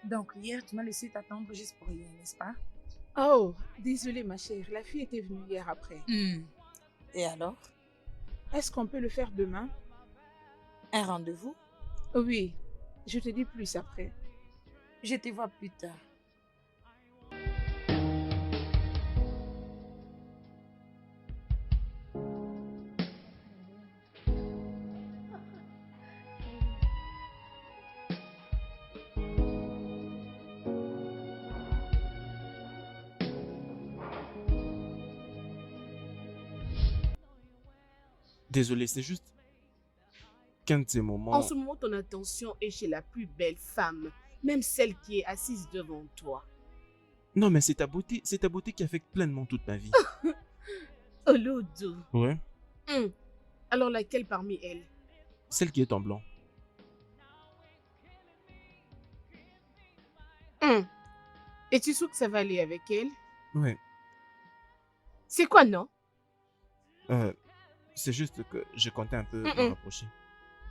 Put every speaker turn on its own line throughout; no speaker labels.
Donc, hier, tu m'as laissé t'attendre juste pour rien, n'est-ce pas?
Oh, désolée ma chère, la fille était venue hier après.
Hmm. Et alors?
Est-ce qu'on peut le faire demain?
Un rendez-vous?
Oui, je te dis plus après.
Je te vois plus tard.
Désolé, c'est juste qu'un de ces
En
moments.
ce moment, ton attention est chez la plus belle femme, même celle qui est assise devant toi.
Non, mais c'est ta beauté qui affecte pleinement toute ma vie.
Olodo.
Ouais,
Hum, Alors laquelle parmi elles?
celle qui est en blanc.
Hum, Et tu trouves que ça va aller avec elle?
Ouais,
C'est quoi, non?
euh, c'est juste que je comptais un peu me
Hum.
rapprocher.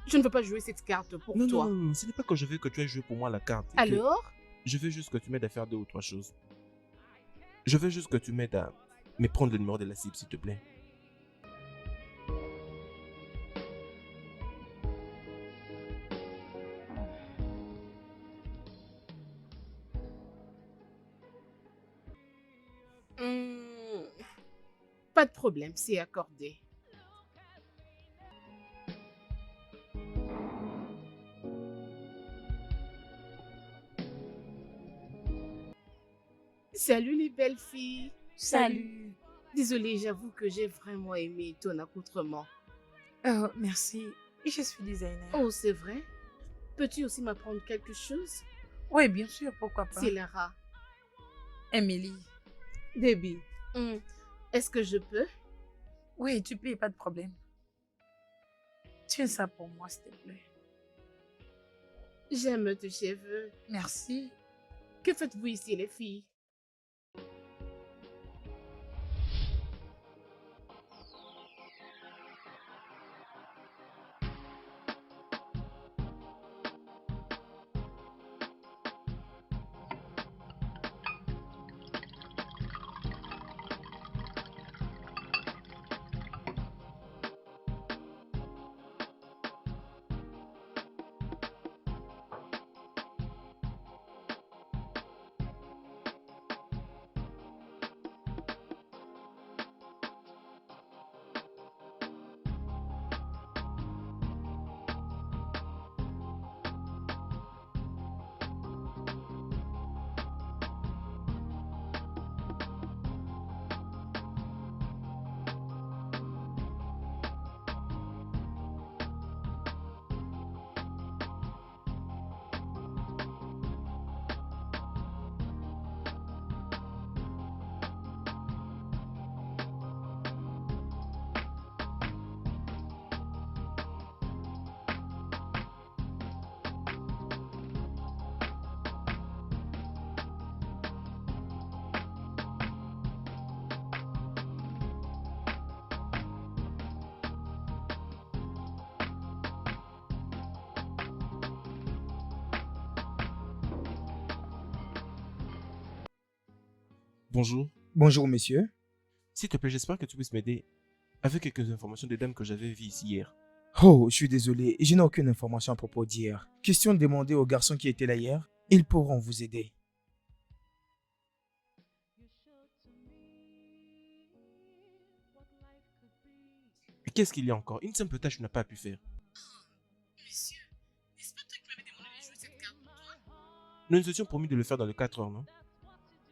Je ne veux pas jouer cette carte pour
Non, non,
toi.
non, non, ce n'est pas que je veux que tu aies joué pour moi la carte. Et que
Alors?
je veux juste que tu m'aides à faire deux ou trois choses. Je veux juste que tu m'aides à me prendre le numéro de la cible, s'il te plaît.
Hum, Pas de problème, c'est accordé. Salut les belles filles.
Salut.
Désolée, j'avoue que j'ai vraiment aimé ton accoutrement.
Oh, merci. Je suis designer.
Oh, c'est vrai? Peux-tu aussi m'apprendre quelque chose?
Oui, bien sûr, pourquoi pas.
C'est Lara.
Emily.
Debbie. Est-ce que je peux?
Oui, tu peux, pas de problème. Tiens ça pour moi, s'il te plaît.
J'aime tes cheveux.
Merci.
Que faites-vous ici, les filles?
Bonjour.
Bonjour, monsieur.
S'il te plaît, j'espère que tu puisses m'aider avec quelques informations des dames que j'avais vues ici hier.
Oh, je suis désolé, je n'ai aucune information à propos d'hier. Question de demander aux garçons qui étaient là hier. Ils pourront vous aider.
Et qu'est-ce qu'il y a encore? Une simple tâche n'a pas pu faire.
Monsieur, n'est-ce pas toi qui m'avais demandé de jouer cette carte pour toi?
Nous nous étions promis de le faire dans les 4 heures, non?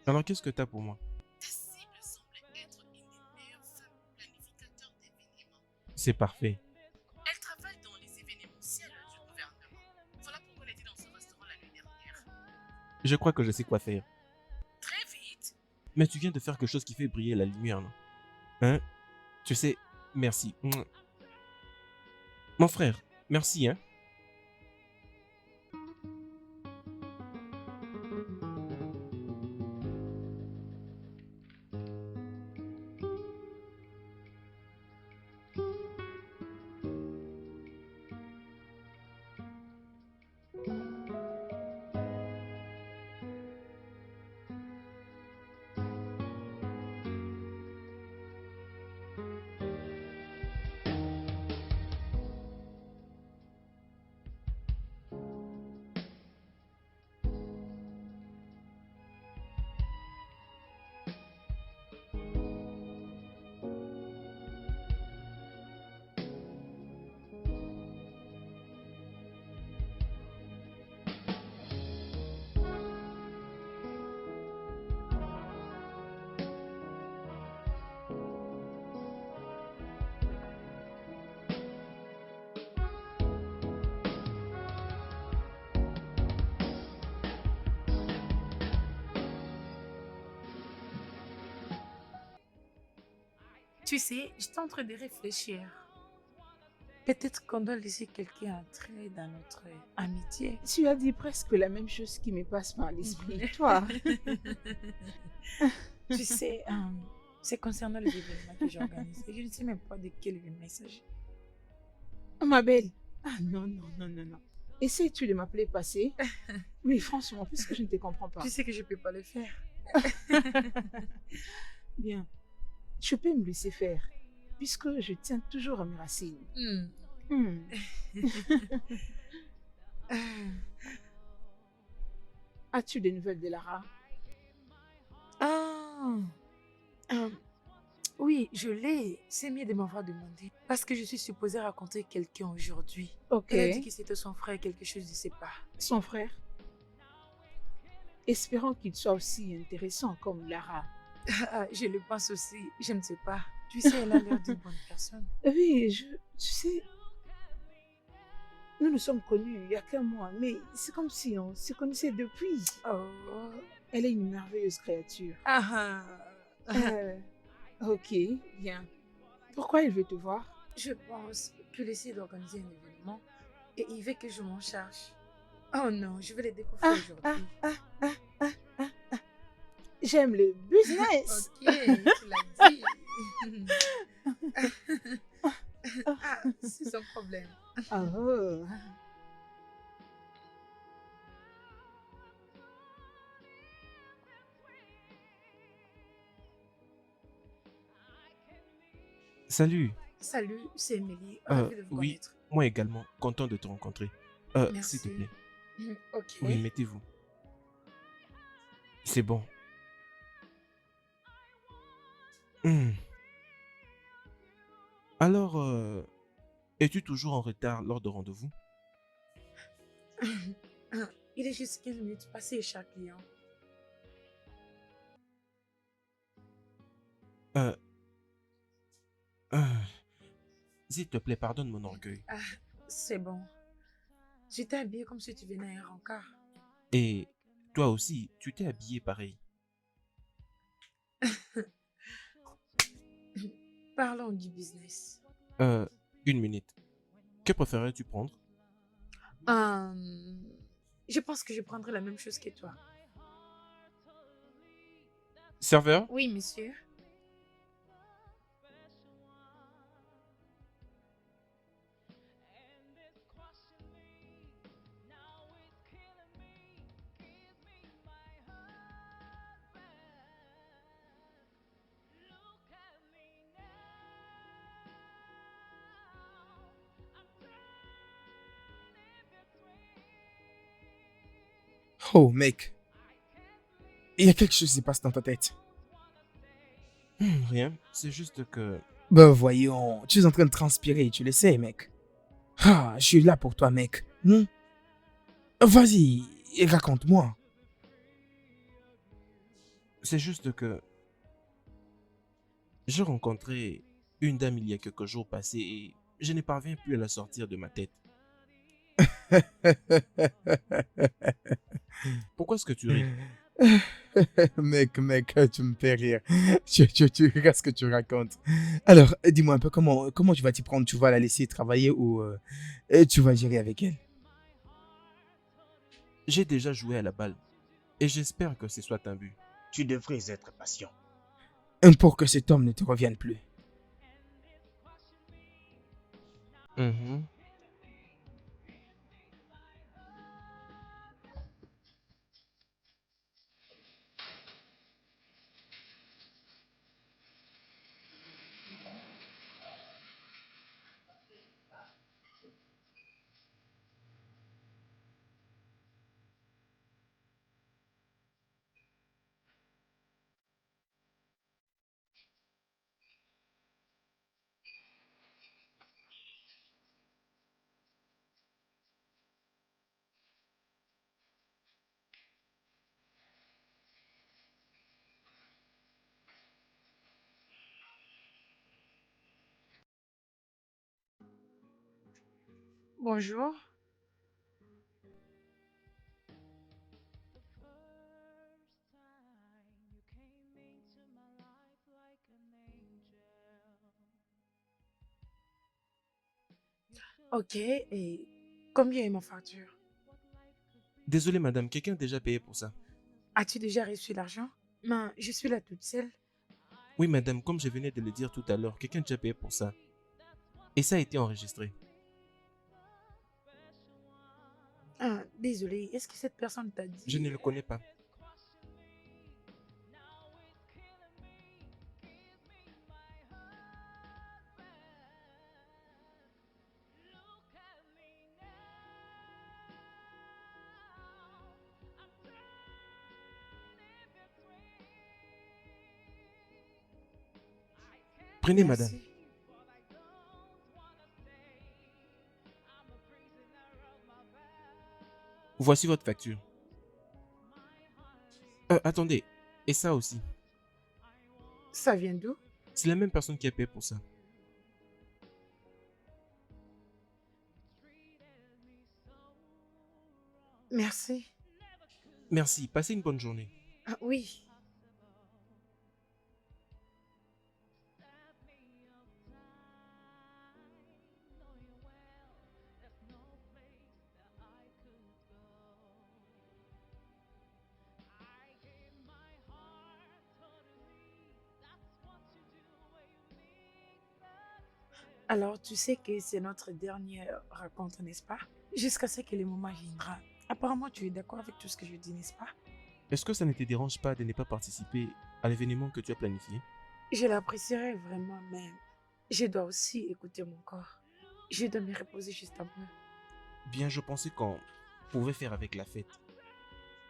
Alors qu'est-ce que t'as pour moi?
Ta cible semble être une des meilleures femmes planificateurs d'événements.
C'est parfait.
Elle travaille dans les événementiels du gouvernement. Voilà pourquoi elle était dans ce restaurant la nuit dernière.
Je crois que je sais quoi faire.
Très vite.
Mais tu viens de faire quelque chose qui fait briller la lumière, non? Hein? Tu sais, merci. Mouah. Mon frère, merci, hein?
Tu sais, j'étais en train de réfléchir. Peut-être qu'on doit laisser quelqu'un entrer dans notre amitié.
Tu as dit presque la même chose qui me passe par l'esprit. Toi,
Tu sais, c'est concernant les événements que j'organise. Et je ne sais même pas de quel événement il s'agit.
ma belle. Ah non, non, non, non, non. Essayes-tu de m'appeler passé? Oui, franchement, puisque je ne te comprends pas.
Tu sais que je ne peux pas le faire.
Bien, tu peux me laisser faire, puisque je tiens toujours à mes racines.
Hmm.
Hmm. As-tu des nouvelles de Lara?
Ah, euh, oui, je l'ai. C'est mieux de m'avoir demandé. Parce que je suis supposée rencontrer quelqu'un aujourd'hui.
Ok.
Elle a dit que c'était son frère, quelque chose, je ne sais pas.
Son frère? Espérons qu'il soit aussi intéressant comme Lara.
Ah, je le pense aussi. Je ne sais pas. Tu sais, elle a l'air d'une bonne personne.
Oui, tu sais, nous nous sommes connus il y a qu'un mois, mais c'est comme si on se connaissait depuis.
Oh.
Elle est une merveilleuse créature.
Ah, ah.
Ok, bien. Pourquoi il veut te voir?
Je pense qu'il essaie d'organiser un événement et il veut que je m'en charge. Oh non, je vais les découvrir aujourd'hui.
J'aime le business.
Ok, tu l'as dit. Ah, c'est son problème.
Oh.
Salut.
Salut, c'est Émilie.
Euh,
Ravie de vous
oui,
connaître.
moi également, content de te rencontrer.
Merci.
S'il te plaît.
Ok.
Oui, mettez-vous. C'est bon. Hmm. Alors, es-tu toujours en retard lors de rendez-vous?
Il est juste 15 minutes passé chaque client.
Euh, euh, S'il te plaît, pardonne mon orgueil.
Ah, c'est bon. Tu t'es habillée comme si tu venais à un rencard.
Et toi aussi, tu t'es habillé pareil.
Parlons du business.
Une minute. Que préférerais-tu prendre?
Je pense que je prendrai la même chose que toi.
Serveur?
Oui, monsieur.
Oh, mec. Il y a quelque chose qui se passe dans ta tête.
Rien. C'est juste que...
Ben voyons, tu es en train de transpirer, tu le sais, mec. Ah, je suis là pour toi, mec. Vas-y, raconte-moi.
C'est juste que... J'ai rencontré une dame il y a quelques jours passés et je ne parviens plus à la sortir de ma tête. Pourquoi est-ce que tu ris?
Mec, tu me fais rire. Tu regardes ce que tu racontes. Alors, dis-moi un peu comment tu vas t'y prendre. Tu vas la laisser travailler ou tu vas gérer avec elle?
J'ai déjà joué à la balle et j'espère que ce soit un but.
Tu devrais être patient.
Pour que cet homme ne te revienne plus.
Mhm.
Bonjour. Ok, et combien est ma facture?
Désolé, madame, quelqu'un a déjà payé pour ça.
As-tu déjà reçu l'argent? Mais je suis là toute seule.
Oui, madame, comme je venais de le dire tout à l'heure, quelqu'un a déjà payé pour ça. Et ça a été enregistré.
Ah, désolée, est-ce que cette personne t'a dit?
Je ne le connais pas. Prenez, madame.
Merci.
Voici votre facture. Attendez. Et ça aussi.
Ça vient d'où?
C'est la même personne qui a payé pour ça.
Merci.
Merci. Passez une bonne journée.
Ah, oui. Alors, tu sais que c'est notre dernière rencontre, n'est-ce pas? Jusqu'à ce que le moment viendra. Apparemment, tu es d'accord avec tout ce que je dis, n'est-ce pas?
Est-ce que ça ne te dérange pas de ne pas participer à l'événement que tu as planifié?
Je l'apprécierais vraiment, mais je dois aussi écouter mon corps. Je dois me reposer juste un peu.
Bien, je pensais qu'on pouvait faire avec la fête.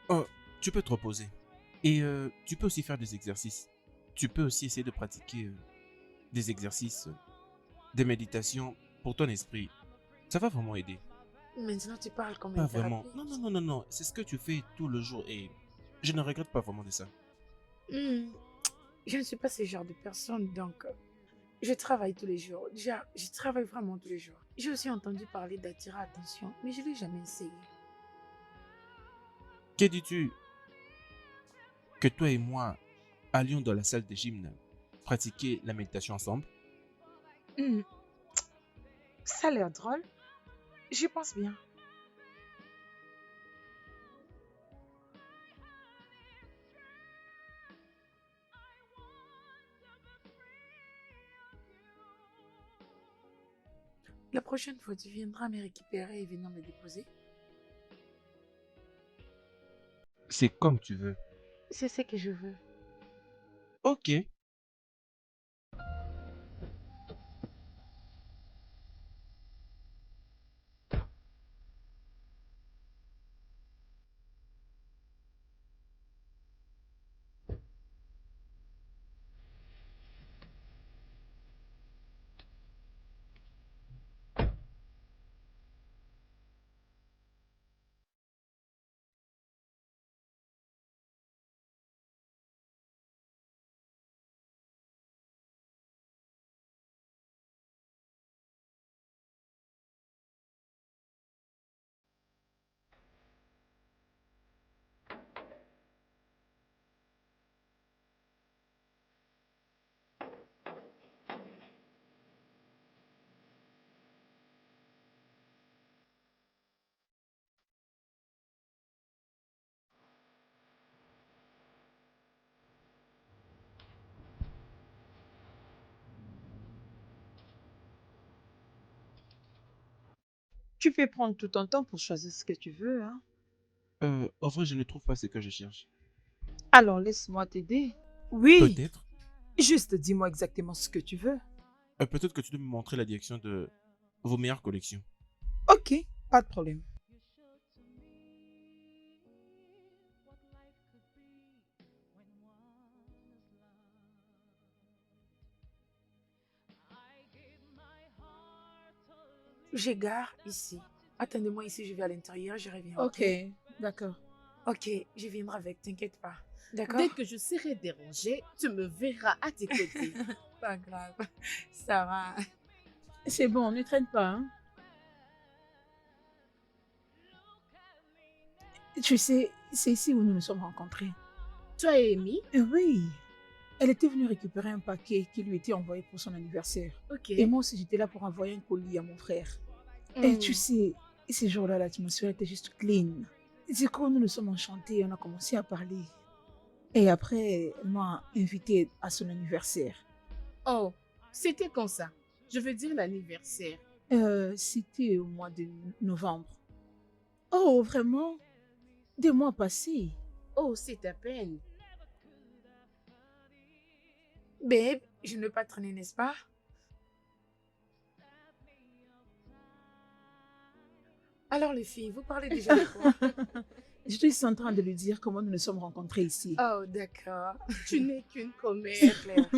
Oh, tu peux te reposer. Et tu peux aussi faire des exercices. Tu peux aussi essayer de pratiquer des exercices, des méditations pour ton esprit. Ça va vraiment aider.
Maintenant, tu parles comme
Pas
un
vraiment.
thérapeute.
Non, non, non, non, non. C'est ce que tu fais tout le jour et je ne regrette pas vraiment de ça.
Hmm, Je ne suis pas ce genre de personne, donc je travaille tous les jours. Déjà, je travaille vraiment tous les jours. J'ai aussi entendu parler d'attirer attention, mais je ne l'ai jamais essayé.
Que dis-tu que toi et moi allions dans la salle de gym pratiquer la méditation ensemble?
Hmm, Ça a l'air drôle. J'y pense bien.
La prochaine fois, tu viendras me récupérer et venir me déposer.
C'est comme tu veux.
C'est ce que je veux.
Ok.
Tu peux prendre tout ton temps pour choisir ce que tu veux, hein.
En vrai, je ne trouve pas ce que je cherche.
Alors laisse-moi t'aider. Oui,
Peut-être.
juste dis-moi exactement ce que tu veux.
Peut-être que tu dois me montrer la direction de vos meilleures collections.
Ok, pas de problème.
J'égare ici. Attendez-moi ici, je vais à l'intérieur, je reviens.
Ok, d'accord.
Ok, je viendrai avec, t'inquiète pas. D'accord?
Dès que je serai dérangée, tu me verras à tes côtés.
Pas grave. Ça va.
C'est bon, ne traîne pas, hein. Tu sais, c'est ici où nous nous sommes rencontrés.
Toi et Amy?
Oui. Elle était venue récupérer un paquet qui lui était envoyé pour son anniversaire.
Ok.
Et moi aussi, j'étais là pour envoyer un colis à mon frère. Et tu sais, ces jours-là, l'atmosphère était juste clean. Du coup, nous nous sommes enchantés, on a commencé à parler. Et après, elle m'a invité à son anniversaire.
Oh, c'était quand ça? Je veux dire l'anniversaire.
C'était au mois de novembre. Oh, vraiment? Des mois passés.
Oh, c'est à peine.
Babe, je ne veux pas traîner, n'est-ce pas? Alors les filles, vous parlez déjà de quoi?
Je suis en train de lui dire comment nous nous sommes rencontrés ici.
Oh, d'accord.
Tu n'es qu'une commère.
C'est clair.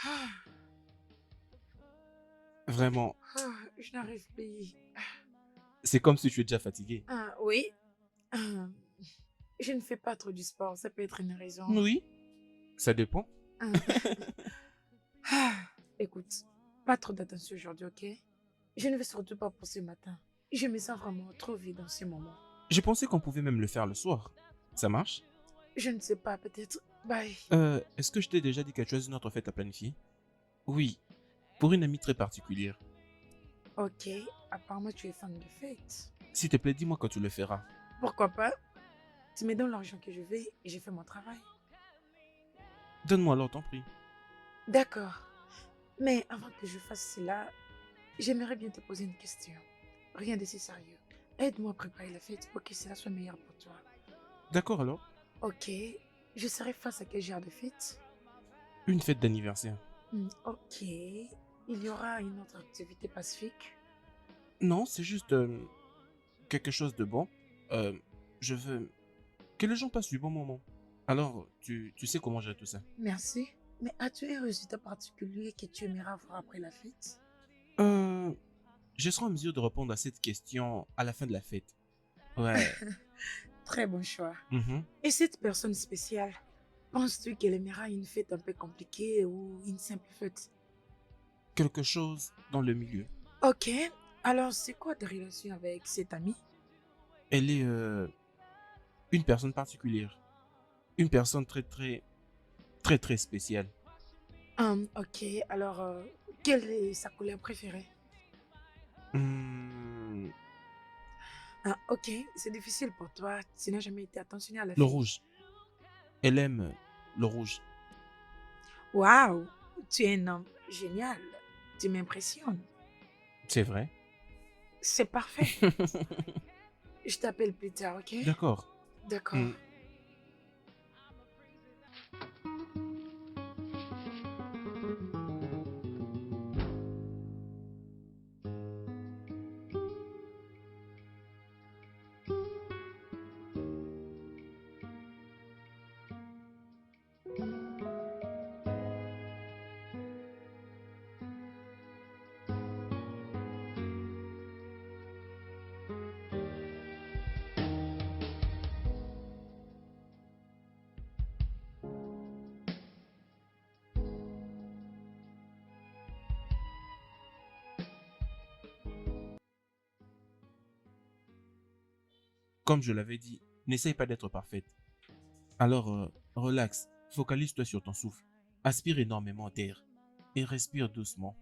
Ah,
Vraiment,
je n'arrive plus.
c'est comme si tu es déjà fatigué.
Ah, oui. Ah, je ne fais pas trop du sport, ça peut être une raison.
Oui, ça dépend.
Ah. Ah, écoute, pas trop d'attention aujourd'hui, ok? Je ne vais surtout pas pour ce matin. Je me sens vraiment trop vide dans ces moments.
Je pensais qu'on pouvait même le faire le soir. Ça marche?
Je ne sais pas, peut-être. Bye.
Est-ce que je t'ai déjà dit quelque chose d'une autre fête à planifier? Oui, pour une amie très particulière.
Ok, apparemment tu es fan de fête.
S'il te plaît, dis-moi quand tu le feras.
Pourquoi pas? Tu me donnes l'argent que je veux et j'ai fait mon travail.
Donne-moi alors ton prix.
D'accord. Mais avant que je fasse cela, j'aimerais bien te poser une question. Rien de si sérieux. Aide-moi à préparer la fête pour que cela soit meilleur pour toi.
D'accord alors?
Ok, je serai face à quel genre de fête?
Une fête d'anniversaire.
Ok, il y aura une autre activité pacifique?
Non, c'est juste quelque chose de bon. Je veux que les gens passent du bon moment. Alors, tu sais comment gérer tout ça.
Merci. Mais as-tu un résultat particulier que tu aimerais voir après la fête?
Je serai en mesure de répondre à cette question à la fin de la fête. Ouais.
Très bon choix.
Mhm.
Et cette personne spéciale, penses-tu qu'elle aimera une fête un peu compliquée ou une simple fête?
Quelque chose dans le milieu.
Ok, alors c'est quoi ta relation avec cette amie?
Elle est une personne particulière. Une personne très spéciale.
Ok, alors quelle est sa couleur préférée?
Hmm,
Ah, ok, c'est difficile pour toi. Tu n'as jamais été attentionné à la
le
fille.
rouge. Elle aime le rouge.
Waouh, tu es un homme génial. Tu m'impressionnes.
C'est vrai.
C'est parfait. Je t'appelle plus tard, ok?
D'accord.
D'accord.
Hmm. Comme je l'avais dit, n'essaye pas d'être parfaite. Alors, relax, focalise-toi sur ton souffle. Aspire énormément d'air et respire doucement.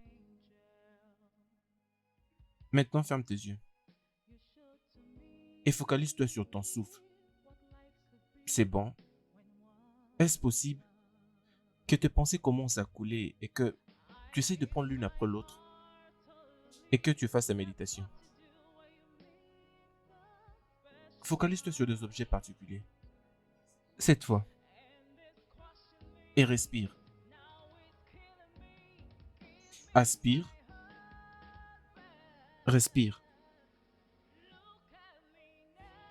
Maintenant, ferme tes yeux et focalise-toi sur ton souffle. C'est bon. Est-ce possible que tes pensées commencent à couler et que tu essaies de prendre l'une après l'autre et que tu fasses ta méditation? Focalise-toi sur des objets particuliers. Cette fois. Et respire. Aspire. Respire.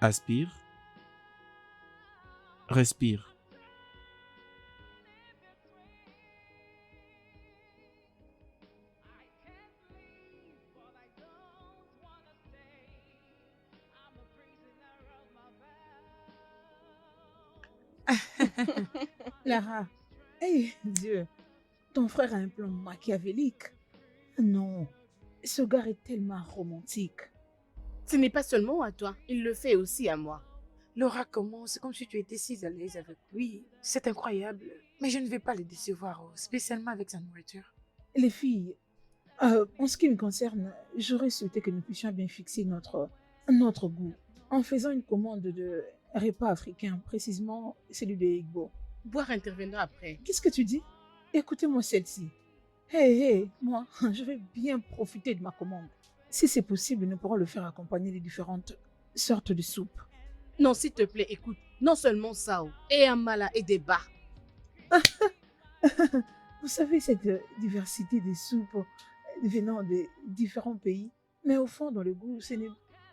Aspire. Respire.
Lara, hey, Dieu, ton frère a un plan machiavélique. Non, ce gars est tellement romantique.
Ce n'est pas seulement à toi, il le fait aussi à moi.
Laura commence comme si tu étais si à l'aise avec lui. C'est incroyable. Mais je ne vais pas le décevoir, spécialement avec sa nourriture.
Les filles, en ce qui me concerne, j'aurais souhaité que nous puissions bien fixer notre goût en faisant une commande de repas africain, précisément celui de Igbo.
Boire interviendra après.
Qu'est-ce que tu dis? Écoutez-moi celle-ci. Hey, moi, je vais bien profiter de ma commande. Si c'est possible, nous pourrons le faire accompagner de différentes sortes de soupes.
Non, s'il te plaît, écoute. Non seulement ça, et amala et des bas.
Vous savez, cette diversité des soupes venant de différents pays, mais au fond, dans le goût, ce n'est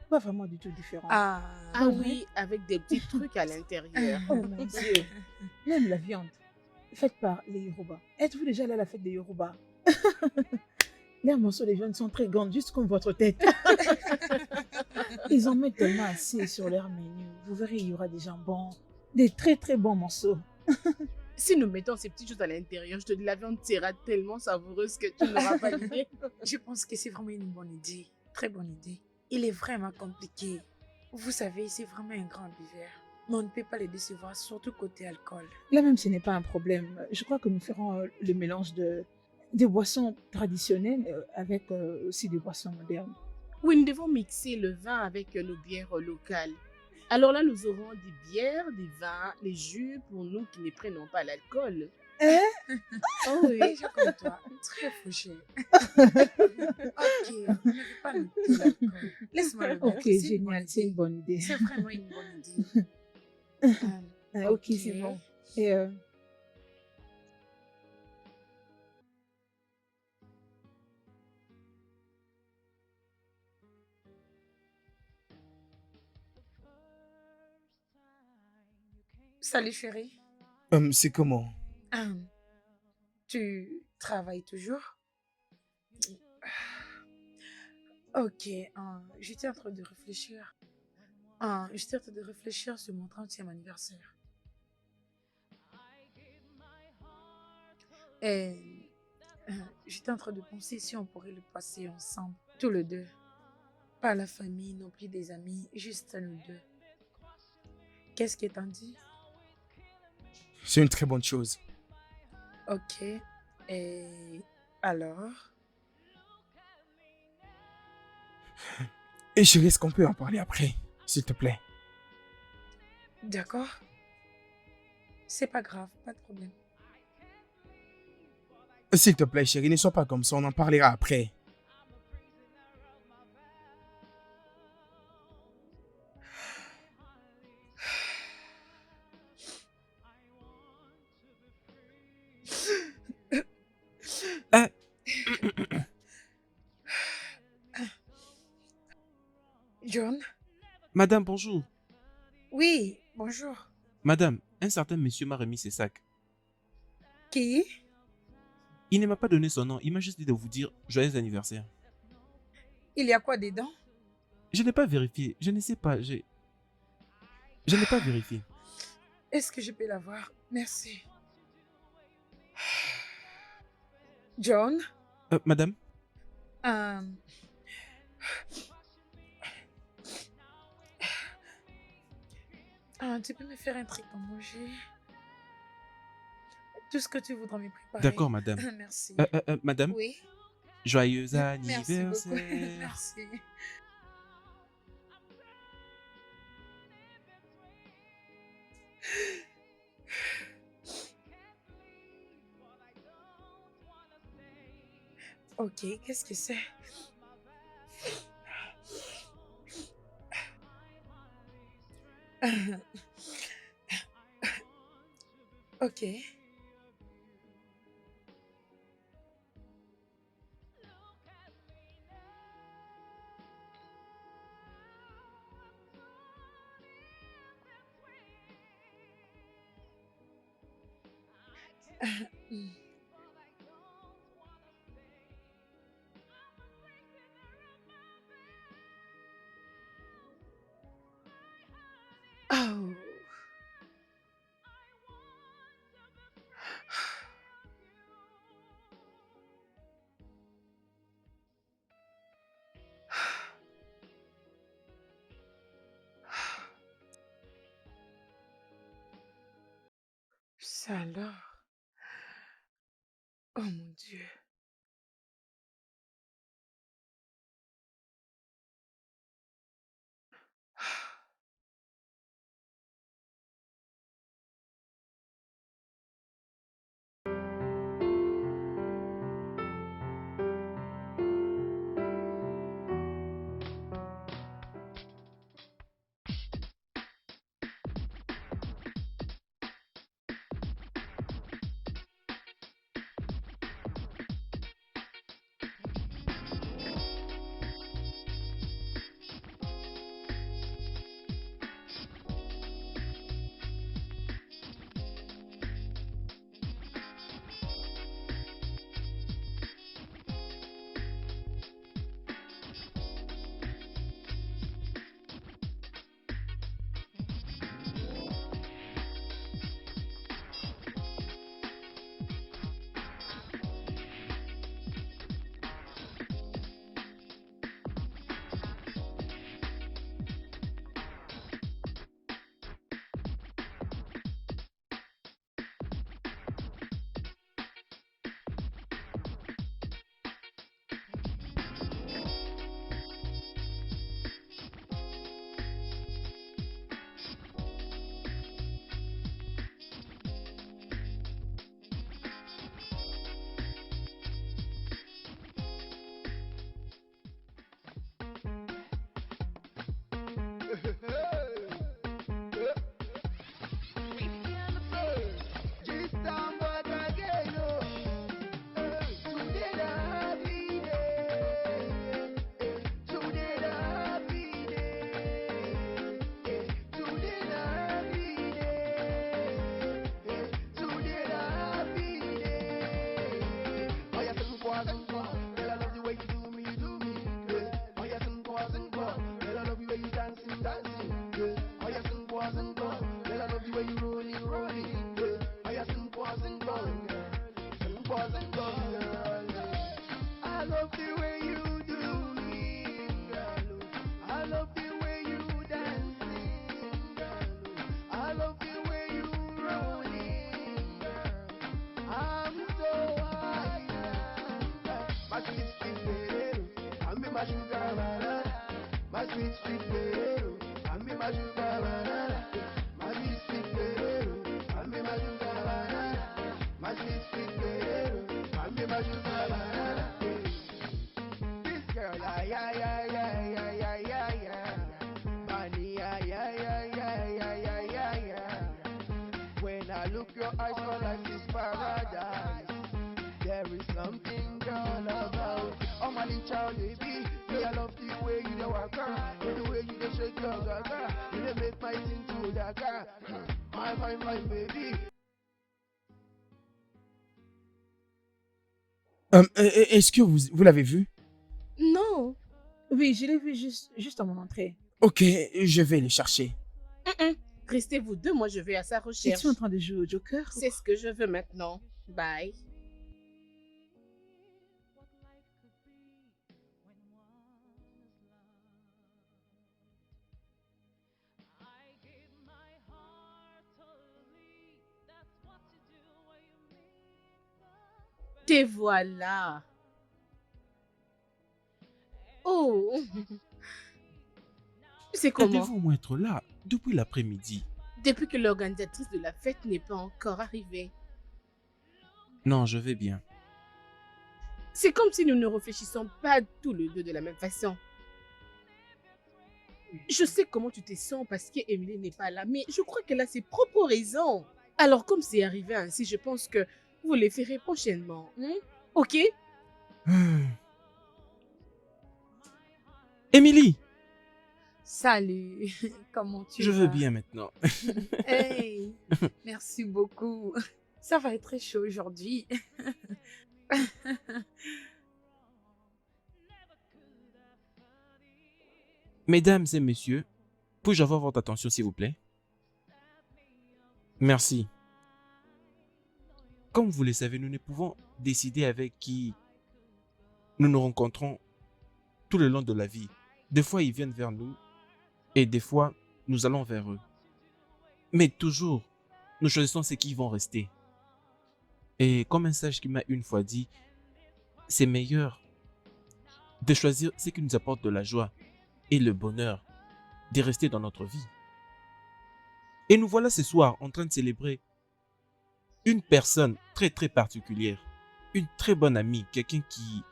pas vraiment du tout différent.
Ah
Ah
oui, avec des petits trucs à l'intérieur.
Oh mon Dieu. Même la viande, faite par les Yoruba. Êtes-vous déjà allé à la fête des Yoruba? Les morceaux de viande sont très grands, juste comme votre tête. Ils en mettent tellement assez sur leur menu. Vous verrez, il y aura des jambons, des très très bons morceaux.
Si nous mettons ces petites choses à l'intérieur, je te dis, la viande sera tellement savoureuse que tu n'auras pas l'idée.
Je pense que c'est vraiment une bonne idée. Très bonne idée. Il est vraiment compliqué. Vous savez, c'est vraiment un grand buveur. Mais on ne peut pas le décevoir, surtout côté alcool.
Là même, ce n'est pas un problème. Je crois que nous ferons le mélange des boissons traditionnelles avec aussi des boissons modernes.
Oui, nous devons mixer le vin avec nos bières locales. Alors là, nous aurons des bières, des vins, les jus pour nous qui ne prenons pas l'alcool.
Hein?
Oh oui, déjà comme toi, très fauché. Ok, ne vais pas noter l'alcool. Laisse-moi le
Ok,
mettre, c'est une
génial,
bonne
c'est une
idée.
bonne idée.
C'est vraiment une bonne idée.
Ok, c'est bon. Et
Salut chérie.
C'est comment?
Tu travailles toujours? Ok, j'étais en train de réfléchir. J'étais en train de réfléchir sur mon 30e anniversaire. Et j'étais en train de penser si on pourrait le passer ensemble, tous les deux. Pas la famille, non plus des amis, juste nous deux. Qu'est-ce que t'en dis?
C'est une très bonne chose.
Ok. Et alors?
Et chérie, est-ce qu'on peut en parler après, s'il te plaît?
D'accord. C'est pas grave, pas de problème.
S'il te plaît, chérie, ne sois pas comme ça, on en parlera après.
John?
Madame, bonjour.
Oui, bonjour.
Madame, un certain monsieur m'a remis ses sacs.
Qui?
Il ne m'a pas donné son nom, il m'a juste dit de vous dire joyeux anniversaire.
Il y a quoi dedans?
Je n'ai pas vérifié, je ne sais pas, je n'ai pas vérifié.
Est-ce que je peux l'avoir? Merci. John?
Madame,
Euh, tu peux me faire un truc à manger? Tout ce que tu voudras me préparer.
d'accord madame.
Merci.
Madame,
Oui.
joyeux
Merci beaucoup.
anniversaire.
Merci. Ok, qu'est-ce que c'est? Ok. Oh. Ça alors? Oh mon Dieu.
Est-ce que vous l'avez vu?
Non.
Oui, je l'ai vu juste à mon entrée.
Ok, je vais le chercher.
Restez vous deux, moi je vais à sa recherche.
Es-tu en train de jouer au Joker?
C'est ce que je veux maintenant. Bye. Te voilà. Oh. C'est comment?
Devez-vous au moins être là depuis l'après-midi?
Depuis que l'organisatrice de la fête n'est pas encore arrivée.
Non, je vais bien.
C'est comme si nous ne réfléchissons pas tous les deux de la même façon. Je sais comment tu te sens parce qu'Emily n'est pas là, mais je crois qu'elle a ses propres raisons. Alors comme c'est arrivé ainsi, je pense que vous les ferez prochainement. Ok?
Émilie,
Salut, comment tu
je
vas?
veux bien maintenant.
Hey, merci beaucoup. Ça va être très chaud aujourd'hui.
Mesdames et messieurs, puis-je avoir votre attention s'il vous plaît? Merci. Comme vous le savez, nous ne pouvons décider avec qui nous nous rencontrons tout le long de la vie. Des fois, ils viennent vers nous et des fois, nous allons vers eux. Mais toujours, nous choisissons ceux qui vont rester. Et comme un sage qui m'a une fois dit, c'est meilleur de choisir ce qui nous apporte de la joie et le bonheur, de rester dans notre vie. Et nous voilà ce soir en train de célébrer une personne très très particulière, une très bonne amie, quelqu'un qui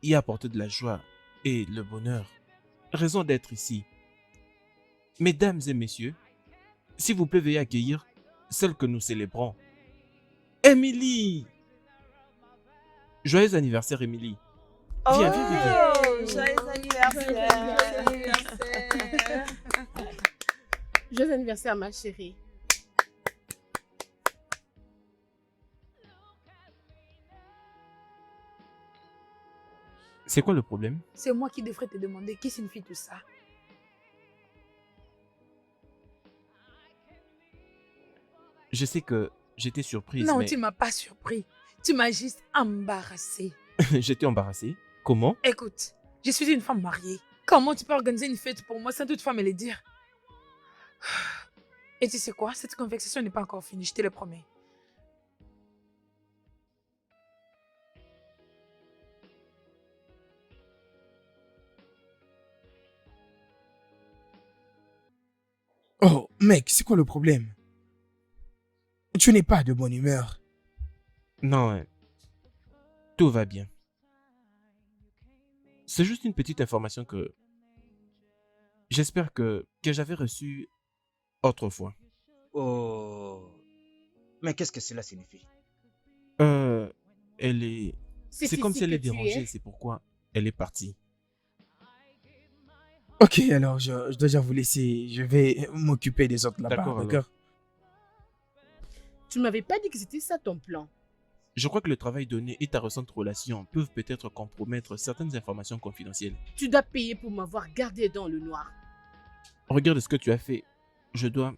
y a apporté de la joie et le bonheur. Raison d'être ici. Mesdames et messieurs, s'il vous plaît, veuillez accueillir celle que nous célébrons. Émilie! Joyeux anniversaire, Émilie. Viens, viens, viens.
Joyeux anniversaire.
Joyeux anniversaire, ma chérie.
C'est quoi le problème?
C'est moi qui devrais te demander qui signifie tout ça.
Je sais que j'étais surprise,
Non,
mais
tu m'as pas surpris. Tu m'as juste embarrassée.
j'étais embarrassée. Comment?
Écoute, je suis une femme mariée. Comment tu peux organiser une fête pour moi sans toutefois me le dire? Et tu sais quoi? Cette conversation n'est pas encore finie, je te le promets.
Oh, mec, c'est quoi le problème? Tu n'es pas de bonne humeur.
Non, tout va bien. C'est juste une petite information que j'espère que j'avais reçue autrefois.
Oh. Mais qu'est-ce que cela signifie?
Elle est... C'est comme si elle est dérangée, c'est pourquoi elle est partie.
Ok, alors je dois déjà vous laisser. Je vais m'occuper des autres là-bas,
D'accord, alors.
d'accord?
Tu m'avais pas dit que c'était ça ton plan.
Je crois que le travail donné et ta récente relation peuvent peut-être compromettre certaines informations confidentielles.
Tu dois payer pour m'avoir gardé dans le noir.
Regarde ce que tu as fait. Je dois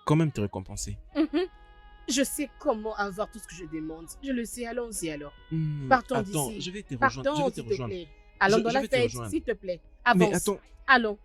quand même te récompenser.
Je sais comment avoir tout ce que je demande. Je le sais, allons-y alors.
Hmm,
Partons
attends,
d'ici.
je vais te rejoindre.
Partons,
Je vais te
s'il te
rejoindre.
plaît. Allons dans
je
la
vais te
fête,
rejoindre.
s'il te plaît.
Mais
Avance.
attends,
Allons.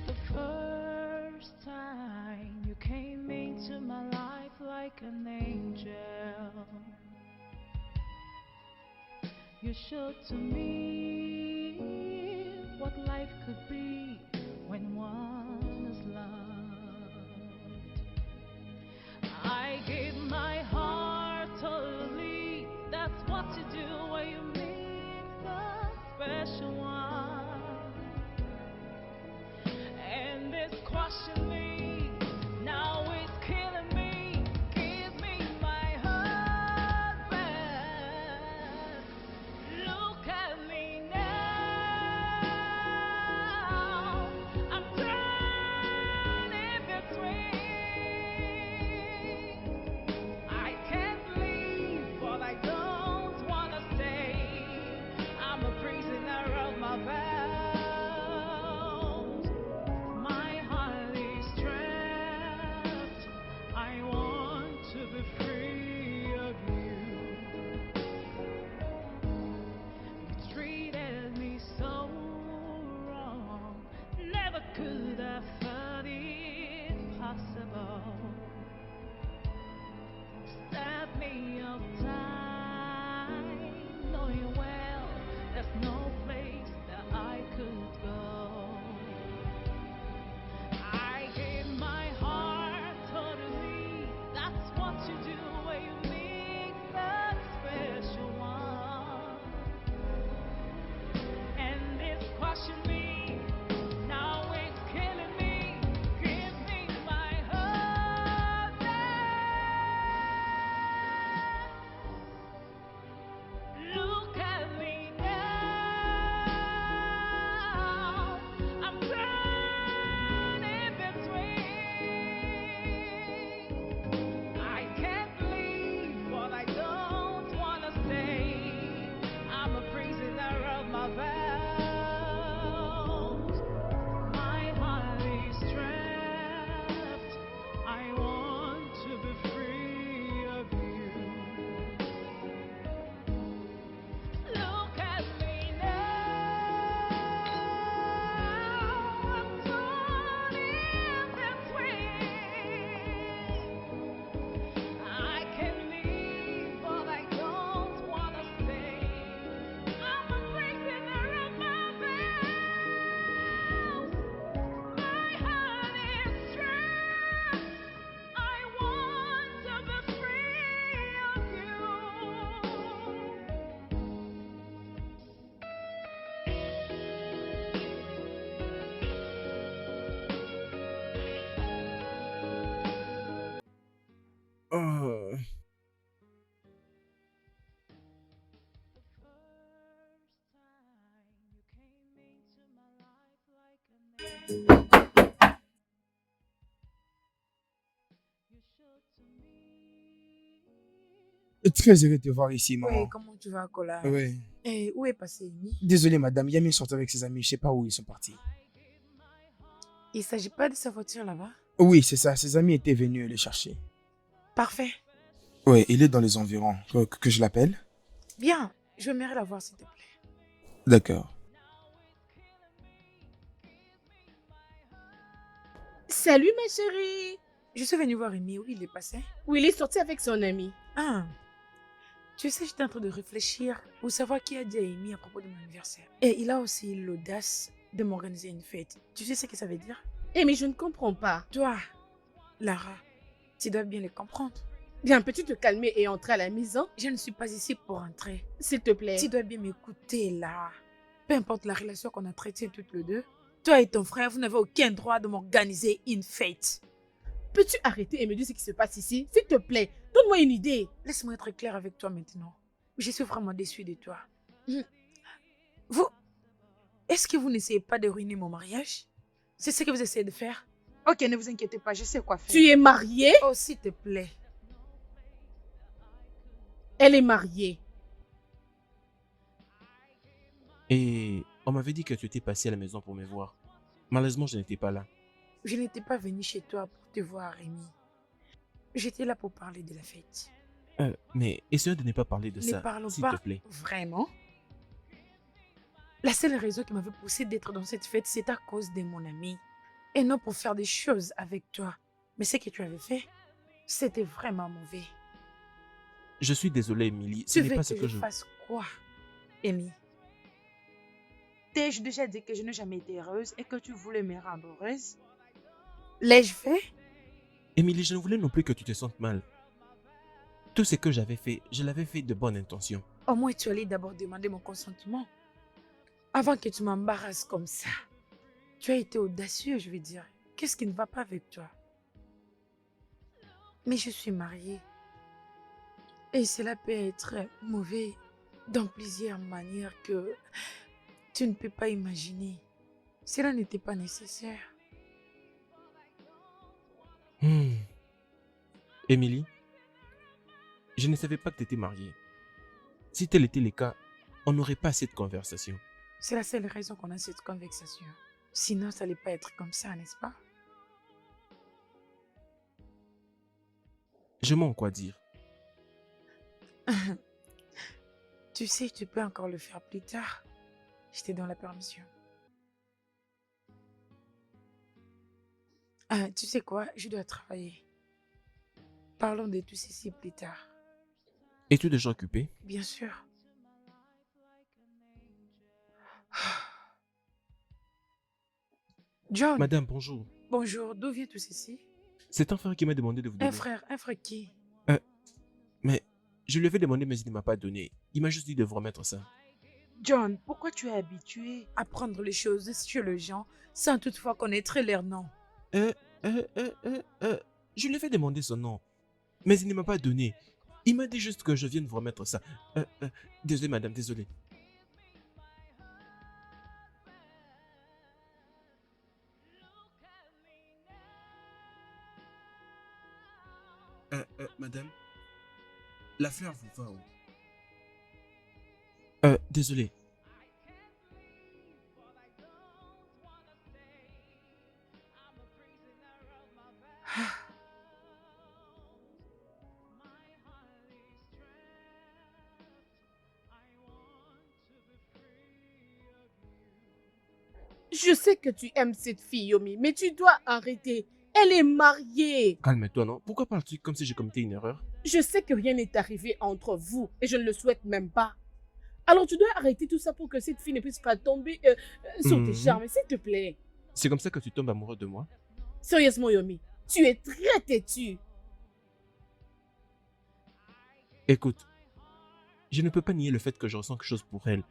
The first time you came into my life like an angel, you showed to me what life could be when one is loved. I gave my heart totally, that's what you do when you meet the special one. And it's crushing me, now it's killing me. Give me my husband. Look at me now. I'm turning between. I can't leave, but I don't wanna stay. I'm a prisoner of my vows. My heart is
Oh.
Très heureux de te voir ici,
Oui,
maman.
comment tu vas, Kola?
Oui.
Et où est passé Amy?
Désolé, madame. Yami sort avec ses amis. Je sais pas où ils sont partis.
Il ne s'agit pas de sa voiture là-bas?
Oui, c'est ça. Ses amis étaient venus le chercher.
Parfait.
Oui, il est dans les environs. Que je l'appelle?
Bien, je aimerais la voir, s'il te plaît.
D'accord.
Salut ma chérie.
Je suis venue voir Amy. Où il est passé?
Oui, il est sorti avec son ami.
Ah, tu sais, j'étais en train de réfléchir pour savoir qui a dit à Amy à propos de mon anniversaire. Et il a aussi l'audace de m'organiser une fête. Tu sais ce que ça veut dire?
Eh mais je ne comprends pas.
Toi, Lara, tu dois bien les comprendre.
Bien, peux-tu te calmer et entrer à la maison?
Je ne suis pas ici pour entrer.
S'il te plaît.
Tu dois bien m'écouter là. Peu importe la relation qu'on a traitée toutes les deux, toi et ton frère, vous n'avez aucun droit de m'organiser une fête.
Peux-tu arrêter et me dire ce qui se passe ici? S'il te plaît, donne-moi une idée.
Laisse-moi être clair avec toi maintenant. Je suis vraiment déçue de toi.
Mm.
Vous, est-ce que vous n'essayez pas de ruiner mon mariage? C'est ce que vous essayez de faire? Ok, ne vous inquiétez pas, je sais quoi faire.
Tu es mariée?
Oh, s'il te plaît.
Elle est mariée.
Et on m'avait dit que tu étais passé à la maison pour me voir. Malheureusement, je n'étais pas là.
Je n'étais pas venue chez toi pour te voir, Rémi. J'étais là pour parler de la fête.
Mais essaie de ne pas parler de
Ne
ça,
parlons
s'il
pas
te plaît.
vraiment. La seule raison qui m'avait poussé d'être dans cette fête, c'est à cause de mon ami. Et non pour faire des choses avec toi. Mais ce que tu avais fait, c'était vraiment mauvais.
Je suis désolé, Emily. Ce
Tu
n'est
veux
pas
que
ce que je...
fasse quoi, Amy? T'ai-je déjà dit que je n'ai jamais été heureuse et que tu voulais me rendre heureuse? L'ai-je fait?
Emily, je ne voulais non plus que tu te sentes mal. Tout ce que j'avais fait, je l'avais fait de bonne intention.
Au moins, tu allais d'abord demander mon consentement. Avant que tu m'embarrasses comme ça. Tu as été audacieux, je veux dire. Qu'est-ce qui ne va pas avec toi? Mais je suis mariée. Et cela peut être mauvais dans plusieurs manières que tu ne peux pas imaginer. Cela n'était pas nécessaire.
Emily, je ne savais pas que tu étais mariée. Si tel était le cas, on n'aurait pas cette conversation.
C'est la seule raison qu'on a cette conversation. Sinon, ça n'allait pas être comme ça, n'est-ce pas?
Je m'en quoi dire.
Tu sais, tu peux encore le faire plus tard. Je te donne la permission. Ah, tu sais quoi? Je dois travailler. Parlons de tout ceci plus tard.
Es-tu déjà occupé?
Bien sûr. John,
Madame, bonjour.
bonjour. D'où vient tout ceci?
C'est un frère qui m'a demandé de vous donner.
Un frère qui?
Mais je lui avais demandé, mais il ne m'a pas donné. Il m'a juste dit de vous remettre ça.
John, pourquoi tu es habitué à prendre les choses chez les gens sans toutefois connaître leur nom?
Je lui avais demandé son nom, mais il ne m'a pas donné. Il m'a dit juste que je vienne vous remettre ça. Désolé, madame, désolé. Madame, la fleur vous va où? Désolé.
Je sais que tu aimes cette fille, Yomi, mais tu dois arrêter. Elle est mariée.
Calme-toi, non? Pourquoi parles-tu comme si j'ai commis une erreur?
Je sais que rien n'est arrivé entre vous et je ne le souhaite même pas. Alors tu dois arrêter tout ça pour que cette fille ne puisse pas tomber sur tes charmes, s'il te plaît.
C'est comme ça que tu tombes amoureux de moi?
Sérieusement, Yomi, tu es très têtu.
Écoute, je ne peux pas nier le fait que je ressens quelque chose pour elle.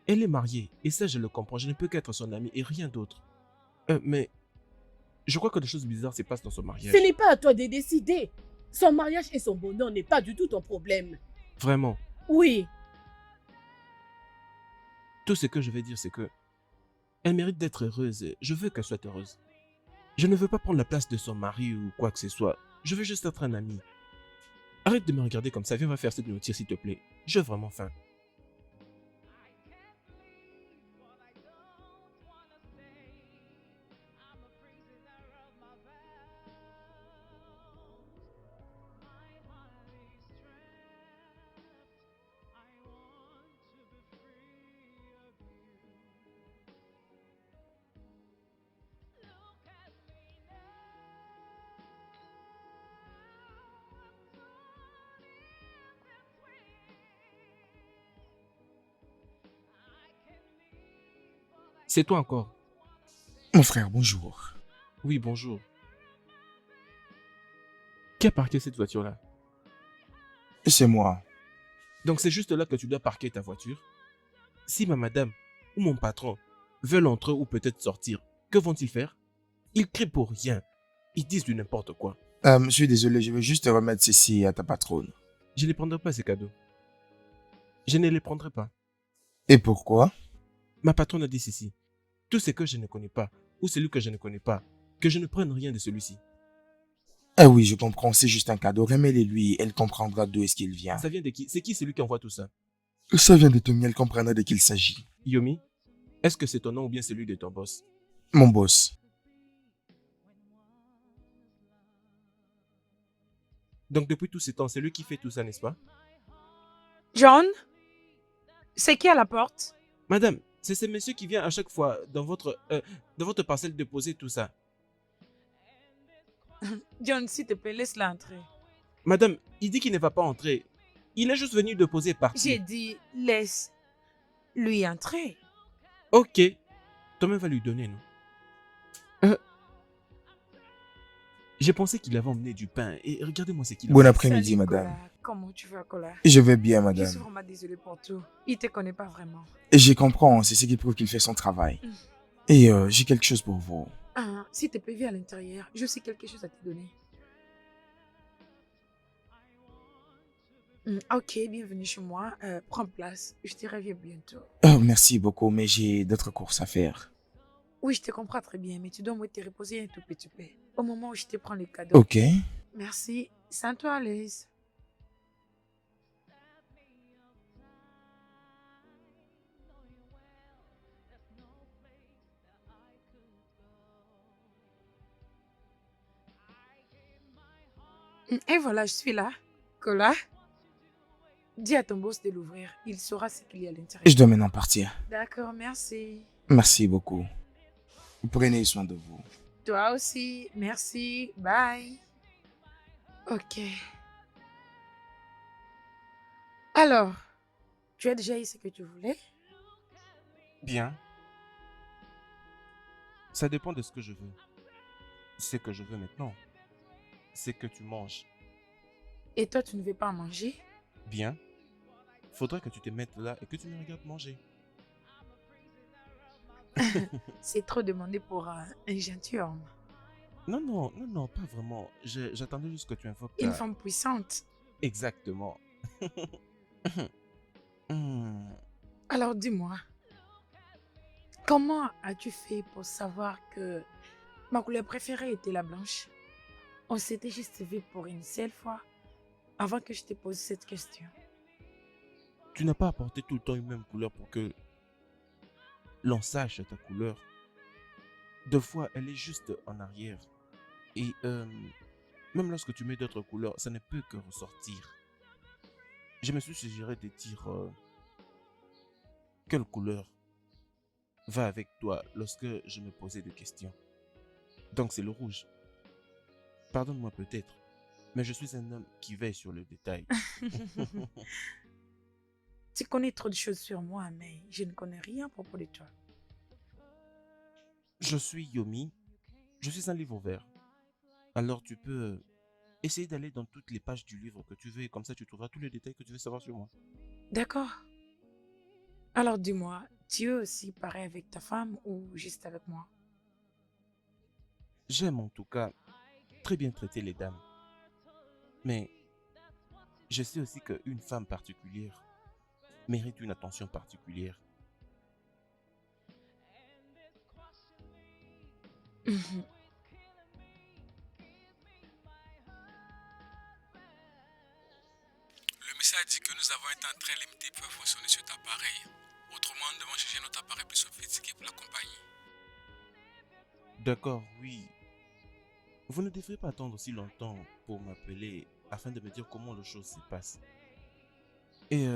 Elle est mariée, et ça je le comprends, je ne peux qu'être son amie et rien d'autre. Mais je crois que des choses bizarres se passent dans son mariage.
Ce n'est pas à toi de décider. Son mariage et son bonheur n'est pas du tout ton problème.
Vraiment.
Oui,
Tout ce que je vais dire, c'est que elle mérite d'être heureuse. Et je veux qu'elle soit heureuse. Je ne veux pas prendre la place de son mari ou quoi que ce soit. Je veux juste être un ami. Arrête de me regarder comme ça. Viens, on va faire cette nourriture, s'il te plaît. J'ai vraiment faim. C'est toi encore.
Mon frère, bonjour.
Oui, bonjour. Qui a parqué cette voiture-là?
C'est moi.
Donc c'est juste là que tu dois parquer ta voiture. Si ma madame ou mon patron veulent entrer ou peut-être sortir, que vont-ils faire? Ils crient pour rien. Ils disent du n'importe quoi.
Je suis désolé, je vais juste remettre ceci à ta patronne.
Je ne prendrai pas ces cadeaux. Je ne les prendrai pas.
Et pourquoi?
Ma patronne a dit ceci. Tout ce que je ne connais pas, ou celui que je ne connais pas, que je ne prenne rien de celui-ci.
Ah oui, je comprends, c'est juste un cadeau. Remets-le lui, elle comprendra d'où est-ce qu'il vient.
Ça vient de qui? C'est qui celui qui envoie tout ça?
Ça vient de Tommy, elle comprendra de qui il s'agit.
Yomi, est-ce que c'est ton nom ou bien celui de ton boss?
Mon boss.
Donc depuis tout ce temps, c'est lui qui fait tout ça, n'est-ce pas?
John, c'est qui à la porte?
Madame, c'est ce monsieur qui vient à chaque fois dans votre parcelle déposer tout ça.
John, s'il te plaît, laisse-la entrer.
Madame, il dit qu'il ne va pas entrer. Il est juste venu déposer et
J'ai
partir.
dit, laisse-lui entrer.
Ok. Toi-même va lui donner, non? J'ai pensé qu'il avait emmené du pain et regardez-moi ce qu'il a.
Bon après-midi,
Salut,
madame.
Cola. Comment tu vas, Cola?
Je vais bien,
Je suis
madame.
vraiment désolée pour tout. Il te connaît pas vraiment.
Et je comprends, c'est ce qui prouve qu'il fait son travail. Et j'ai quelque chose pour vous.
Ah, s'il te plaît, viens à l'intérieur. Je sais quelque chose à te donner. Ok, bienvenue chez moi. Prends place. Je te reviens bientôt.
Oh, merci beaucoup, mais j'ai d'autres courses à faire.
Oui, je te comprends très bien, mais tu dois moi te reposer un tout petit peu. Au moment où je te prends les cadeaux.
Ok.
Merci. Sens-toi à l'aise. Et voilà, je suis là. Cola, dis à ton boss de l'ouvrir. Il saura ce qu'il y a à l'intérieur.
Je dois maintenant partir.
D'accord, merci.
Merci beaucoup. Prenez soin de vous.
Toi aussi, merci. Bye. Ok. Alors, tu as déjà eu ce que tu voulais?
Bien. Ça dépend de ce que je veux. Ce que je veux maintenant, c'est que tu manges.
Et toi, tu ne veux pas manger?
Bien. Faudrait que tu te mettes là et que tu me regardes manger.
C'est trop demandé pour un gentilhomme.
Non, non, non, non, pas vraiment. J'attendais juste que tu invoques
Une
ta...
femme puissante.
Exactement. Hmm.
Alors dis-moi, comment as-tu fait pour savoir que ma couleur préférée était la blanche? On s'était juste vu pour une seule fois avant que je te pose cette question.
Tu n'as pas apporté tout le temps une même couleur pour que l'on sache ta couleur. Deux fois, elle est juste en arrière. Et même lorsque tu mets d'autres couleurs, ça ne peut que ressortir. Je me suis suggéré de dire quelle couleur va avec toi lorsque je me posais des questions. Donc c'est le rouge. Pardonne-moi peut-être, mais je suis un homme qui veille sur le détail.
Tu connais trop de choses sur moi, mais je ne connais rien à propos de toi.
Je suis Yomi, je suis un livre vert. Alors tu peux essayer d'aller dans toutes les pages du livre que tu veux et comme ça tu trouveras tous les détails que tu veux savoir sur moi.
D'accord. Alors dis-moi, tu es aussi pareil avec ta femme ou juste avec moi?
J'aime en tout cas très bien traiter les dames. Mais je sais aussi qu'une femme particulière mérite une attention particulière.
Mhm.
Le message dit que nous avons un temps très limité pour fonctionner sur cet appareil. Autrement, nous devons chercher notre appareil plus sophistiqué pour l'accompagner.
D'accord, oui. Vous ne devrez pas attendre si longtemps pour m'appeler afin de me dire comment les choses se passent. Et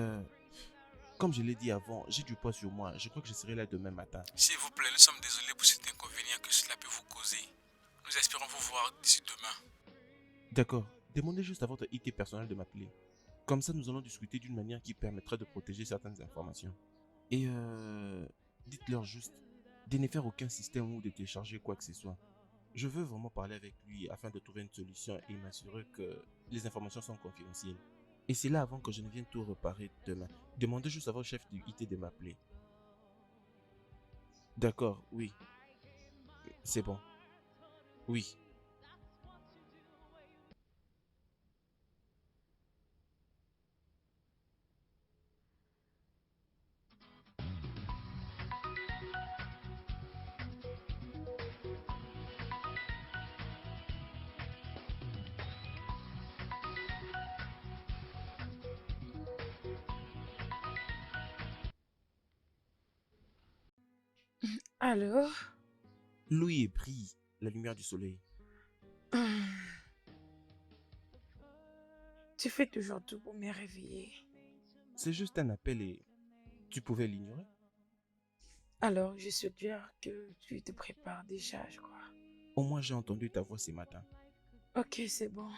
comme je l'ai dit avant, j'ai du poids sur moi. Je crois que je serai là demain matin.
S'il vous plaît, nous sommes désolés pour cet inconvénient que cela peut vous causer. Nous espérons vous voir d'ici demain.
D'accord, demandez juste à votre IT personnel de m'appeler. Comme ça, nous allons discuter d'une manière qui permettra de protéger certaines informations. Et dites-leur juste de ne faire aucun système ou de télécharger quoi que ce soit. Je veux vraiment parler avec lui afin de trouver une solution et m'assurer que les informations sont confidentielles. Et c'est là avant que je ne vienne tout réparer demain. Demandez juste à votre chef du IT de m'appeler. D'accord, oui. C'est bon. Oui.
Alors?
Louis brille la lumière du soleil.
Tu fais toujours tout pour me réveiller.
C'est juste un appel et tu pouvais l'ignorer.
Alors, je suis dire que tu te prépares déjà, je crois.
Au moins j'ai entendu ta voix ce matin.
Ok, c'est bon.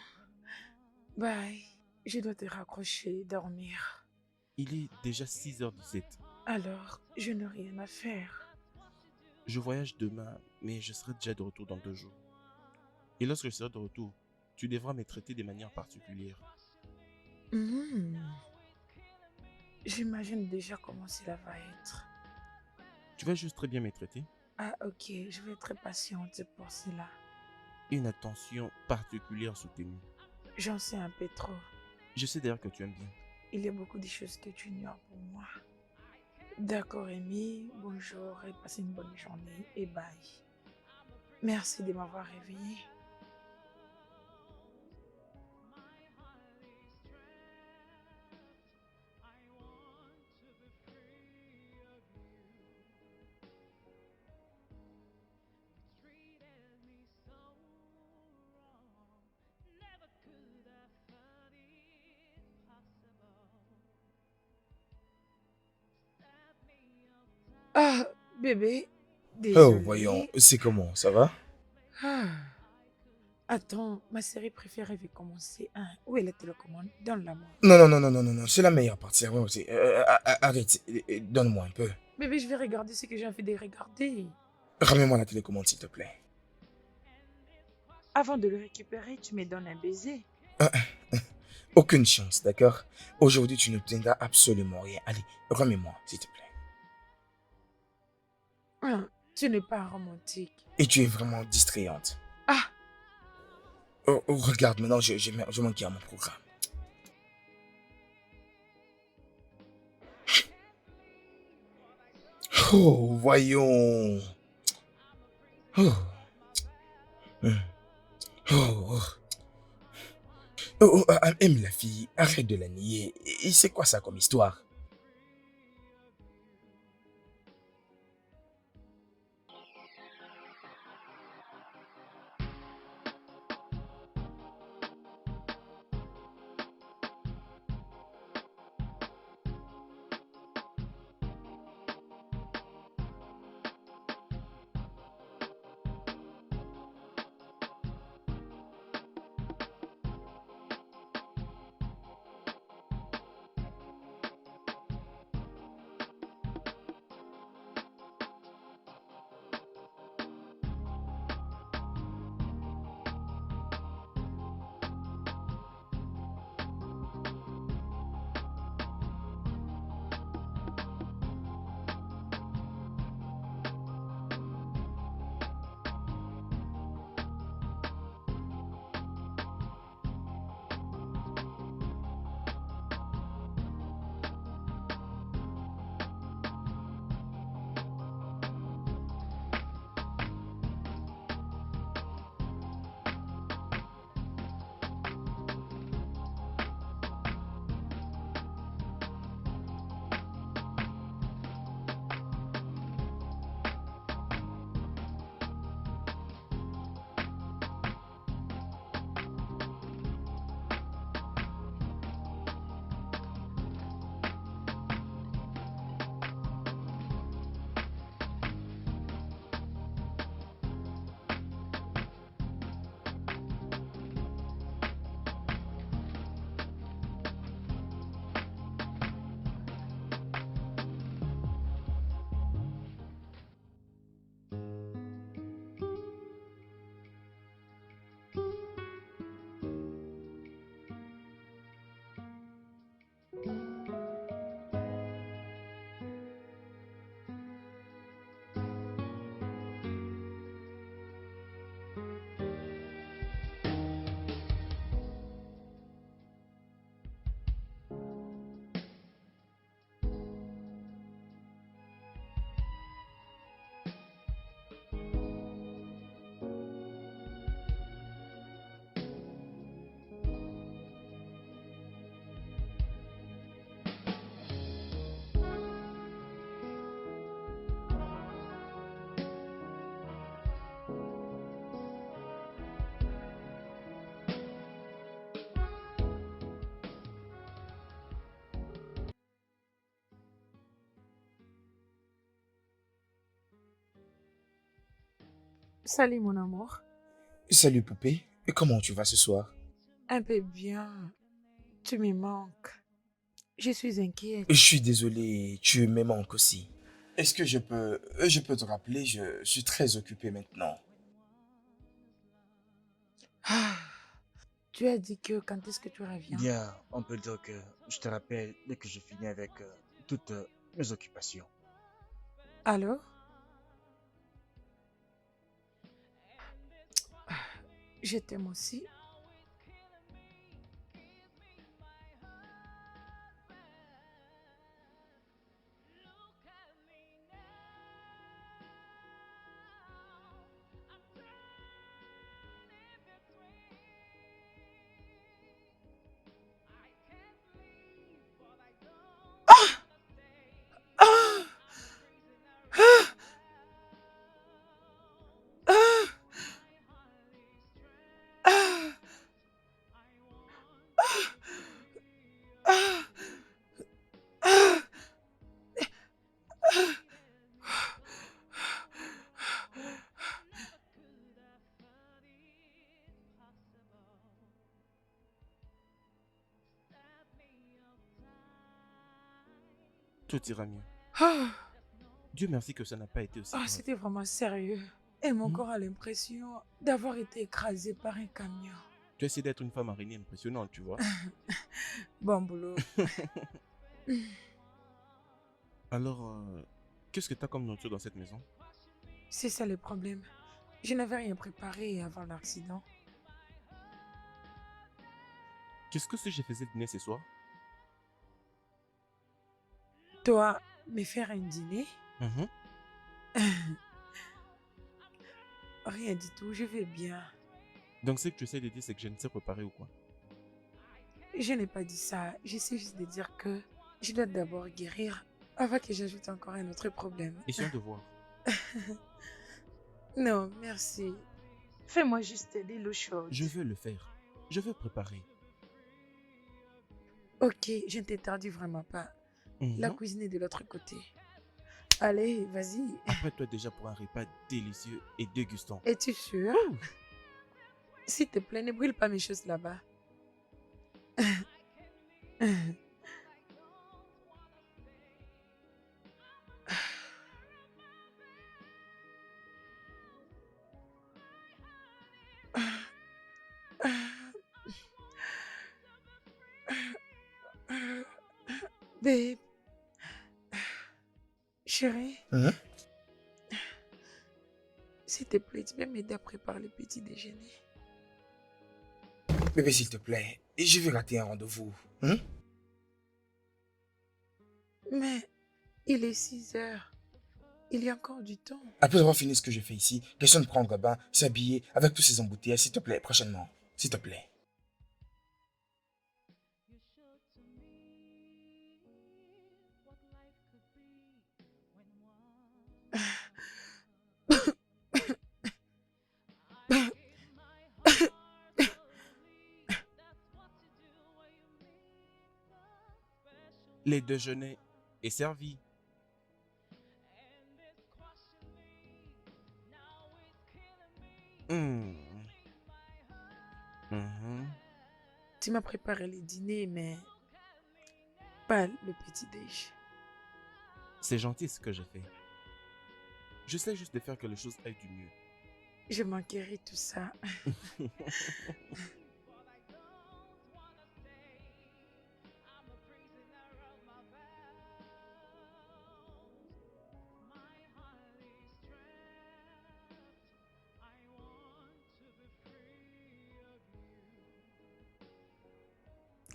Bye. Je dois te raccrocher, dormir.
Il est déjà 6h17.
Alors, je n'ai rien à faire.
Je voyage demain, mais je serai déjà de retour dans 2 jours. Et lorsque je serai de retour, tu devras me traiter de manière particulière.
Hmm. J'imagine déjà comment cela va être.
Tu vas juste très bien me traiter.
Ah, ok, je vais être patiente pour cela.
Une attention particulière soutenue.
J'en sais un peu trop.
Je sais d'ailleurs que tu aimes bien.
Il y a beaucoup de choses que tu ignores pour moi. D'accord, Amy. Bonjour et passez une bonne journée et bye. Merci de m'avoir réveillée. Ah, bébé,
Oh,
désolé.
voyons, c'est comment, ça va?
Ah. Attends, ma série préférée va commencer. Hein. Où est la télécommande? Donne-la moi.
Non, non, non, non, non, non, non, c'est la meilleure partie. Ouais, aussi. Arrête, donne-moi un peu.
Bébé, je vais regarder ce que j'ai envie de regarder.
Ramène-moi la télécommande, s'il te plaît.
Avant de le récupérer, tu me donnes un baiser.
Aucune chance, d'accord? Aujourd'hui, tu n'obtiendras absolument rien. Allez, remets-moi, s'il te plaît.
Ah, tu n'es pas romantique.
Et tu es vraiment distrayante.
Ah,
Oh, oh, regarde, maintenant, je manquais à mon programme. Oh, voyons. Oh. Hmm. Oh, oh. Oh, aime la fille, arrête de la nier. Et c'est quoi ça comme histoire?
Salut mon amour.
Salut poupée, et comment tu vas ce soir?
Un peu bien. Tu me manques. Je suis inquiète.
Je suis désolé, tu me manques aussi. Est-ce que je peux te rappeler, je suis très occupé maintenant.
Ah, tu as dit que quand est-ce que tu reviens?
Bien, on peut dire que je te rappelle dès que je finis avec toutes mes occupations.
Alors? Je t'aime aussi. Ah! Ah! Ah! Ah! Ah! Ah!
Tout ira mieux.
Ah!
Dieu merci que ça n'a pas été aussi
Ah,
grave.
c'était vraiment sérieux. Et mon
Hmm?
corps a l'impression d'avoir été écrasé par un camion.
Tu essaies d'être une femme araignée impressionnante, tu vois.
Bon boulot.
Alors, qu'est-ce que tu as comme nourriture dans cette maison?
C'est ça le problème. Je n'avais rien préparé avant l'accident.
Qu'est-ce que si je faisais dîner ce soir?
Toi, me faire un dîner?
Mhm.
Rien du tout, je vais bien.
Donc, ce que tu essaies de dire, c'est que je ne sais préparer ou quoi?
Je n'ai pas dit ça. J'essaie juste de dire que je dois d'abord guérir avant que j'ajoute encore un autre problème.
Essayons de voir.
Non, merci. Fais-moi juste de l'eau chaude.
Je veux le faire. Je veux préparer.
Ok, je ne t'interdis vraiment pas. La
Mhm.
cuisine est de l'autre côté. Allez, vas-y.
Apprête-toi déjà pour un repas délicieux et dégustant.
Es-tu sûr?
Ouh.
S'il te plaît, ne brûle pas mes choses là-bas. Babe, chérie,
Hein?
s'il te plaît, tu peux m'aider à préparer le petit déjeuner.
Bébé, s'il te plaît, je vais rater un rendez-vous. Hein?
Mais il est 6 heures. Il y a encore du temps.
Après avoir fini ce que je fais ici, question de prendre un bain, s'habiller avec tous ces embouteillages, s'il te plaît, prochainement. S'il te plaît.
Les déjeuners est servi. Hmm. Mhm.
Tu m'as préparé le dîner, mais pas le petit déj.
C'est gentil ce que j'ai fait. J'essaie juste de faire que les choses aillent du mieux.
Je manquerai tout ça.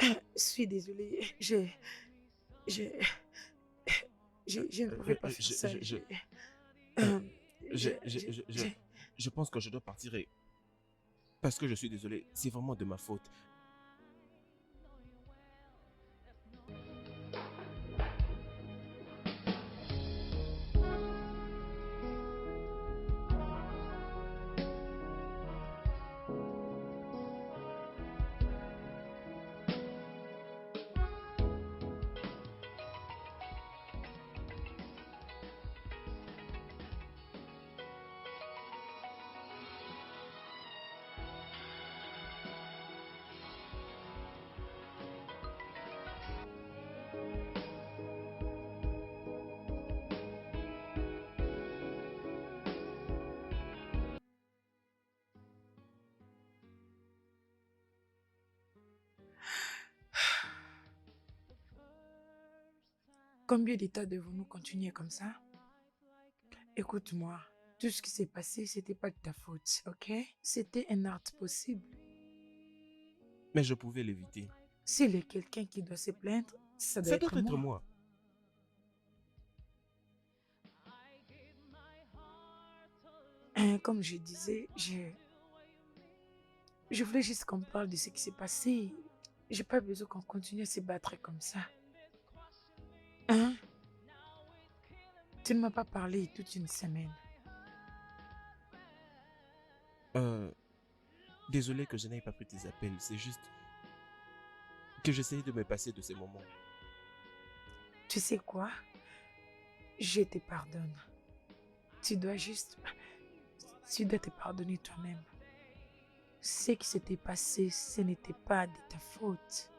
Je suis désolée. Je, je ne pouvais pas faire ça. Euh,
je,
je-
je,
je-
je, je,
je-
je pense que je dois partir et... Parce que je suis désolé, c'est vraiment de ma faute.
Combien d'états devons-nous continuer comme ça? Écoute-moi, tout ce qui s'est passé, c'était pas de ta faute, ok? C'était un acte possible.
Mais je pouvais l'éviter.
S'il y a quelqu'un qui doit se plaindre, ça doit
Ça doit
être
être
moi.
moi.
Comme je disais, je voulais juste qu'on parle de ce qui s'est passé. J'ai pas besoin qu'on continue à se battre comme ça. Hein? Tu ne m'as pas parlé toute une semaine.
Désolé que je n'aie pas pris tes appels. C'est juste que j'essayais de me passer de ces moments.
Tu sais quoi? Je te pardonne. Tu dois juste... Tu dois te pardonner toi-même. Ce qui s'était passé, ce n'était pas de ta faute.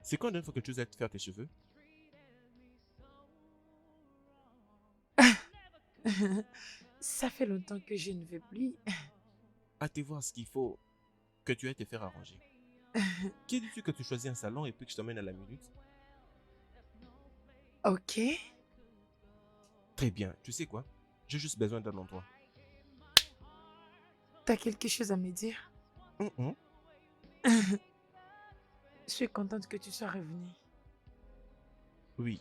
C'est quand la dernière fois que tu as te faire tes cheveux?
Ça fait longtemps que je ne vais plus.
À te voir ce qu'il faut que tu ailles te faire arranger. Qui dis-tu que tu choisis un salon et puis que je t'emmène à la minute?
Ok?
Très bien. Tu sais quoi? J'ai juste besoin d'un endroit.
T'as quelque chose à me dire? Je suis contente que tu sois revenue.
Oui.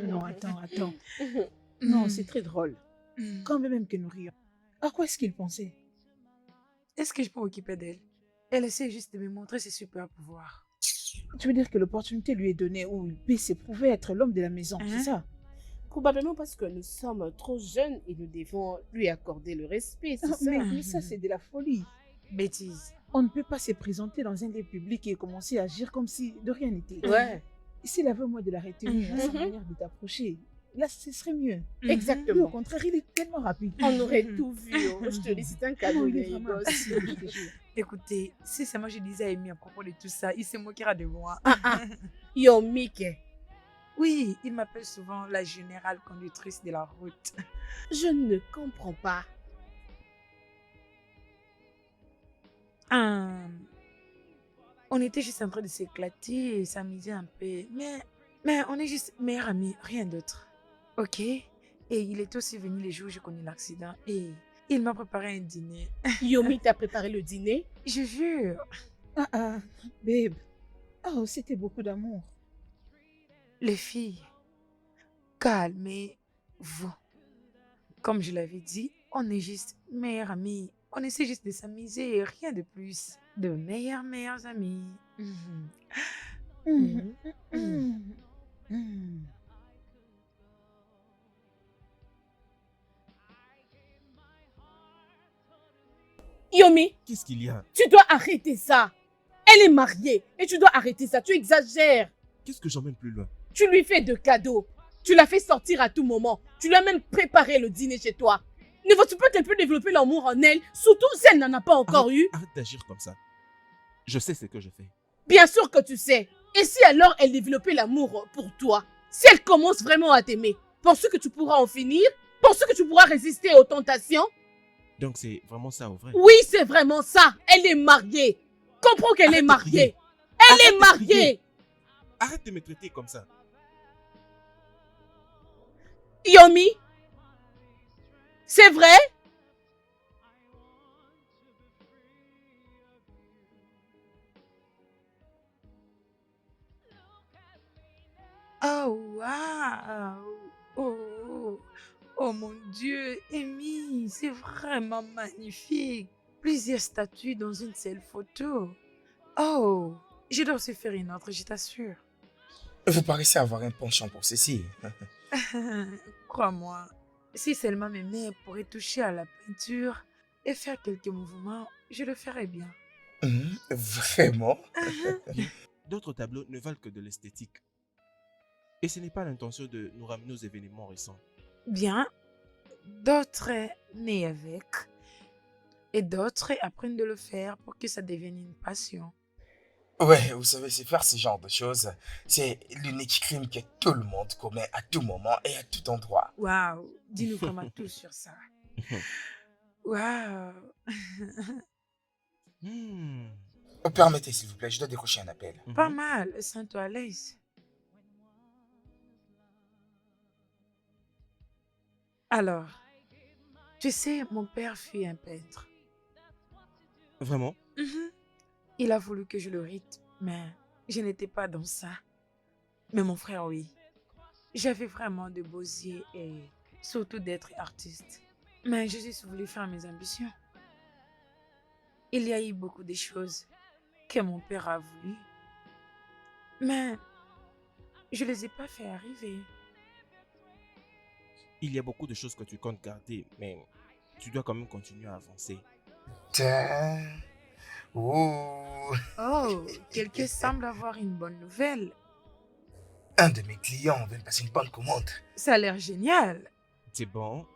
Non, attends. Non, c'est très drôle. Quand même que nous rions. À quoi est-ce qu'il pensait?
Est-ce que je peux m'occuper d'elle? Elle essaie juste de me montrer ses super pouvoirs.
Tu veux dire que l'opportunité lui est donnée où il peut s'éprouver être l'homme de la maison,
Hein?
c'est ça?
Probablement parce que nous sommes trop jeunes et nous devons lui accorder le respect, c'est ça?
Mais ça, c'est de la folie.
Bêtise.
On ne peut pas se présenter dans un lieu public et commencer à agir comme si de rien n'était.
Ouais,
S'il avait moi de la retenue à sa
Mhm.
manière de t'approcher, là, ce serait mieux. Lui, au
exactement.
contraire, il est tellement rapide.
On aurait tout vu. Oh. Je te dis, c'est un cadeau,
Il
il
est
est
vraiment
gosse.
rapide, je te jure.
Écoutez, si c'est moi je disais à Amy à propos de tout ça, il se moquera de moi.
Yo, Mickey,
Oui, il m'appelle souvent la générale conductrice de la route.
je ne comprends pas.
On était juste en train de s'éclater et s'amuser un peu. Mais on est juste meilleurs amis, rien d'autre. Ok? Et il est aussi venu les jours où j'ai connu l'accident et il m'a préparé un dîner.
Yomi t'a préparé le dîner.
Je jure.
Babe. Oh, c'était beaucoup d'amour.
Les filles, calmez-vous. Comme je l'avais dit, on est juste meilleurs amis. On essaie juste de s'amuser, rien de plus. De meilleurs amis. Mhm.
Mhm.
Mhm.
Mhm.
Yomi,
Qu'est-ce qu'il y a?
tu dois arrêter ça. Elle est mariée et tu dois arrêter ça. Tu exagères.
Qu'est-ce que j'emmène plus loin?
Tu lui fais de cadeaux. Tu la fais sortir à tout moment. Tu lui as même préparé le dîner chez toi. Ne vois-tu pas qu'elle peut développer l'amour en elle, surtout si elle n'en a pas encore eu?
Arrête d'agir comme ça. Je sais ce que je fais.
Bien sûr que tu sais. Et si alors elle développait l'amour pour toi? Si elle commence vraiment à t'aimer, penses-tu que tu pourras en finir? Penses-tu que tu pourras résister aux tentations?
Donc c'est vraiment ça au vrai.
Oui, c'est vraiment ça. Elle est mariée. Comprends qu'elle est
Arrête de
mariée.
crier.
Elle
Arrête
est
de
mariée.
crier. Arrête de me traiter comme ça.
Yomi, c'est vrai?
Oh, waouh! Oh, oh mon Dieu, Amy, c'est vraiment magnifique. Plusieurs statues dans une seule photo. Oh, je dois aussi faire une autre, je t'assure.
Vous paraissez avoir un penchant pour ceci.
Crois-moi, si seulement mes mains pourraient toucher à la peinture et faire quelques mouvements, je le ferais bien.
Vraiment?
Bien, d'autres tableaux ne valent que de l'esthétique. Et ce n'est pas l'intention de nous ramener aux événements récents.
Bien, d'autres nés avec et d'autres apprennent de le faire pour que ça devienne une passion.
Ouais, vous savez, c'est faire ce genre de choses. C'est l'unique crime que tout le monde commet à tout moment et à tout endroit.
Waouh, dis-nous vraiment tout sur ça. Waouh.
Hmm.
Permettez, s'il vous plaît, je dois décrocher un appel.
Pas
Mhm.
mal, sens-toi à l'aise. Alors, tu sais, mon père fut un peintre.
Vraiment?
Mhm. Il a voulu que je le rite, mais je n'étais pas dans ça. Mais mon frère, oui. J'avais vraiment de beaux yeux et surtout d'être artiste. Mais j'ai juste voulu faire mes ambitions. Il y a eu beaucoup de choses que mon père a voulu, mais je les ai pas fait arriver.
Il y a beaucoup de choses que tu comptes garder, mais tu dois quand même continuer à avancer.
Tiens. Ouh.
Oh, quelqu'un semble avoir une bonne nouvelle.
Un de mes clients vient de passer une bonne commande.
Ça a l'air génial.
C'est bon,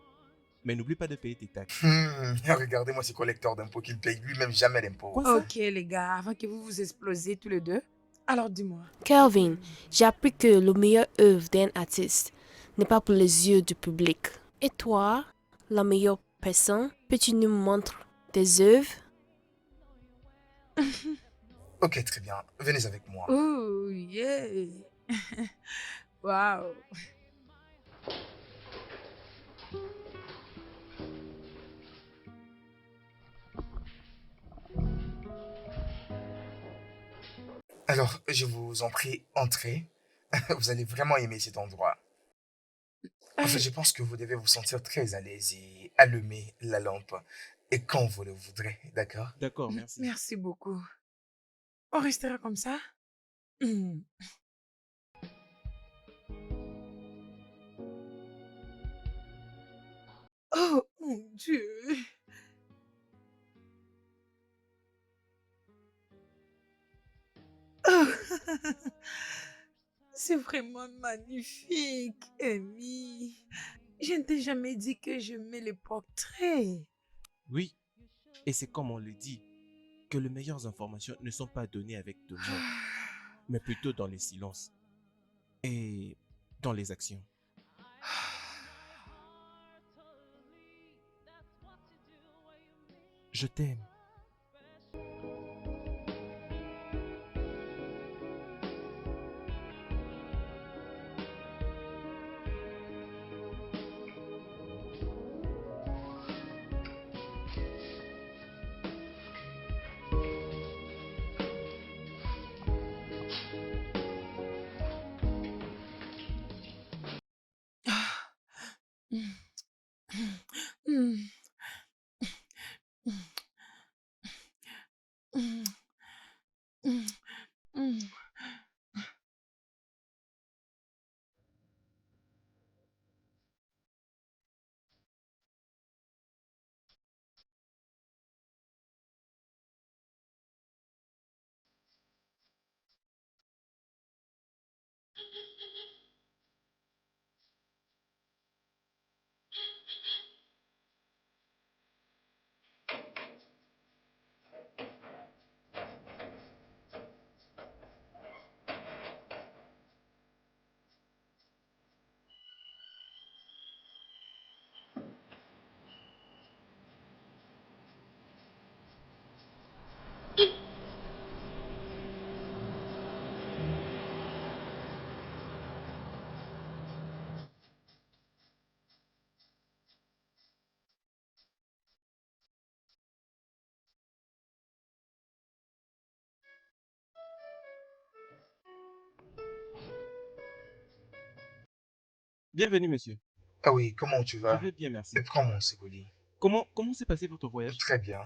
mais n'oublie pas de payer tes taxes.
Regardez-moi ce collecteur d'impôts qu'il paye lui-même jamais d'impôts.
Quoi ça?
Ok les gars, avant que vous vous explosiez tous les deux, alors dis-moi.
Kelvin, j'ai appris que le meilleur œuvre d'un artiste n'est pas pour les yeux du public. Et toi, la meilleure personne, peux-tu nous montrer tes œuvres?
Ok, très bien. Venez avec moi.
Oh, yeah. Waouh.
Alors, je vous en prie, entrez. Vous allez vraiment aimer cet endroit. En fait, je pense que vous devez vous sentir très à l'aise et allumer la lampe. Et quand vous le voudrez, d'accord?
D'accord, merci.
Merci beaucoup. On restera comme ça? Hmm. Oh mon Dieu. Oh. C'est vraiment magnifique, Amy. Je ne t'ai jamais dit que j'aimais les portraits.
Oui, et c'est comme on le dit, que les meilleures informations ne sont pas données avec de mots, mais plutôt dans les silences et dans les actions. Je t'aime. Bienvenue, monsieur.
Ah oui, comment tu
Je
vas?
vais bien, merci.
Prends mon colis.
Comment s'est passé votre voyage?
Très bien.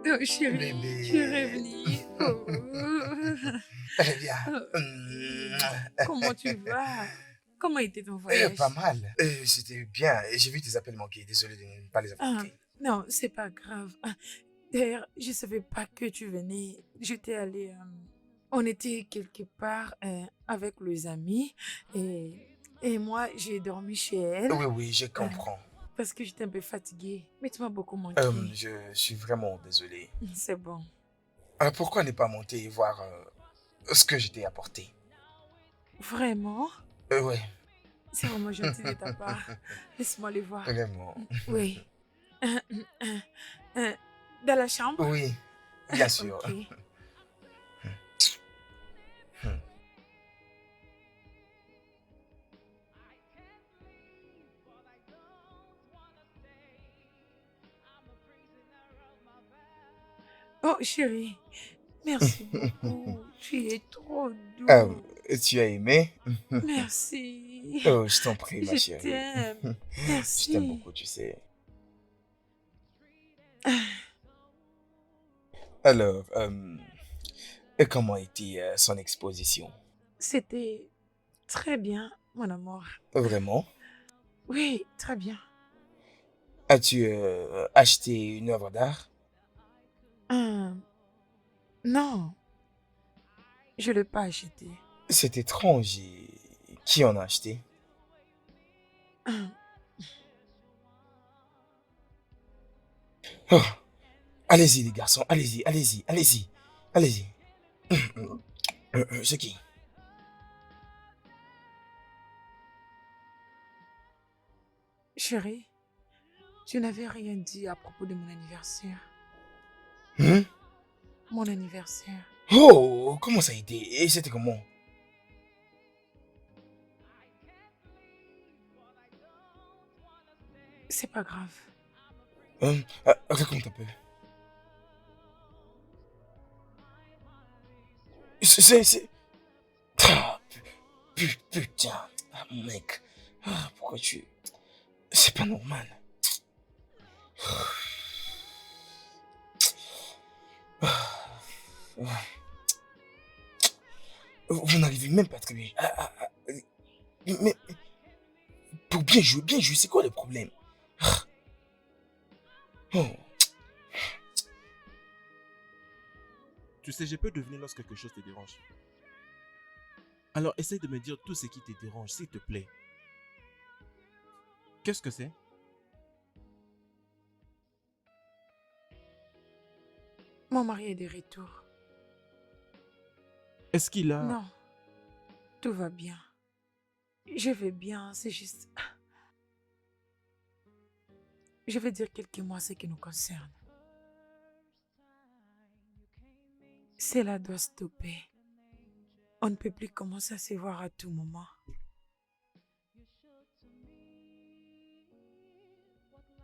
Oh, chérie, tu es
Bébé.
revenu. Oh.
Allez, viens.
Oh. Comment tu vas? Comment était ton
Pas
voyage?
mal. C'était bien. J'ai vu tes appels manquer. Désolé de ne pas les avoir
Ah,
pris.
non, c'est pas grave. D'ailleurs, je savais pas que tu venais. J'étais allée. On était quelque part avec les amis et moi, j'ai dormi chez elle
Oui, oui, je
euh,
comprends.
parce que j'étais un peu fatiguée. Mais tu m'as beaucoup manqué.
Je suis vraiment désolé.
C'est bon.
Alors pourquoi ne pas monter et voir ce que je t'ai apporté?
Vraiment?
Ouais,
C'est vraiment gentil de ta part. Laisse-moi les voir.
vraiment.
Oui. Dans la chambre?
Oui, bien sûr.
Ok. Oh, chérie, merci beaucoup. Tu es trop
Ah,
doux.
tu as aimé?
Merci.
Oh, je t'en prie, ma
Je
chérie.
t'aime.
Je t'aime
Merci.
beaucoup, tu sais. Alors, et comment a été son exposition?
C'était très bien, mon amour.
Vraiment?
Oui, très bien.
As-tu acheté une œuvre d'art?
Hum, non, je ne l'ai pas acheté.
C'est étrange. Et qui en a acheté?
Hum,
Oh, allez-y, les garçons, allez-y, allez-y, allez-y, allez-y. C'est qui?
Chérie, tu n'avais rien dit à propos de mon anniversaire.
Hein?
Mon anniversaire.
Oh, comment ça a été? Et c'était comment?
C'est pas grave.
Raconte un peu. C'est... Ah, putain. Ah, mec. Ah, pourquoi tu... C'est pas normal. Ah, vous n'arrivez même pas à très bien. Mais pour bien jouer, c'est quoi le problème? Ah, oh.
Tu sais, je peux devenir lorsque quelque chose te dérange. Alors essaye de me dire tout ce qui te dérange, s'il te plaît. Qu'est-ce que c'est?
Mon mari est de retour.
Est-ce qu'il a...
Non, tout va bien. Je vais bien, c'est juste... Je vais dire quelques mots ce qui nous concerne. Cela doit stopper. On ne peut plus commencer à se voir à tout moment.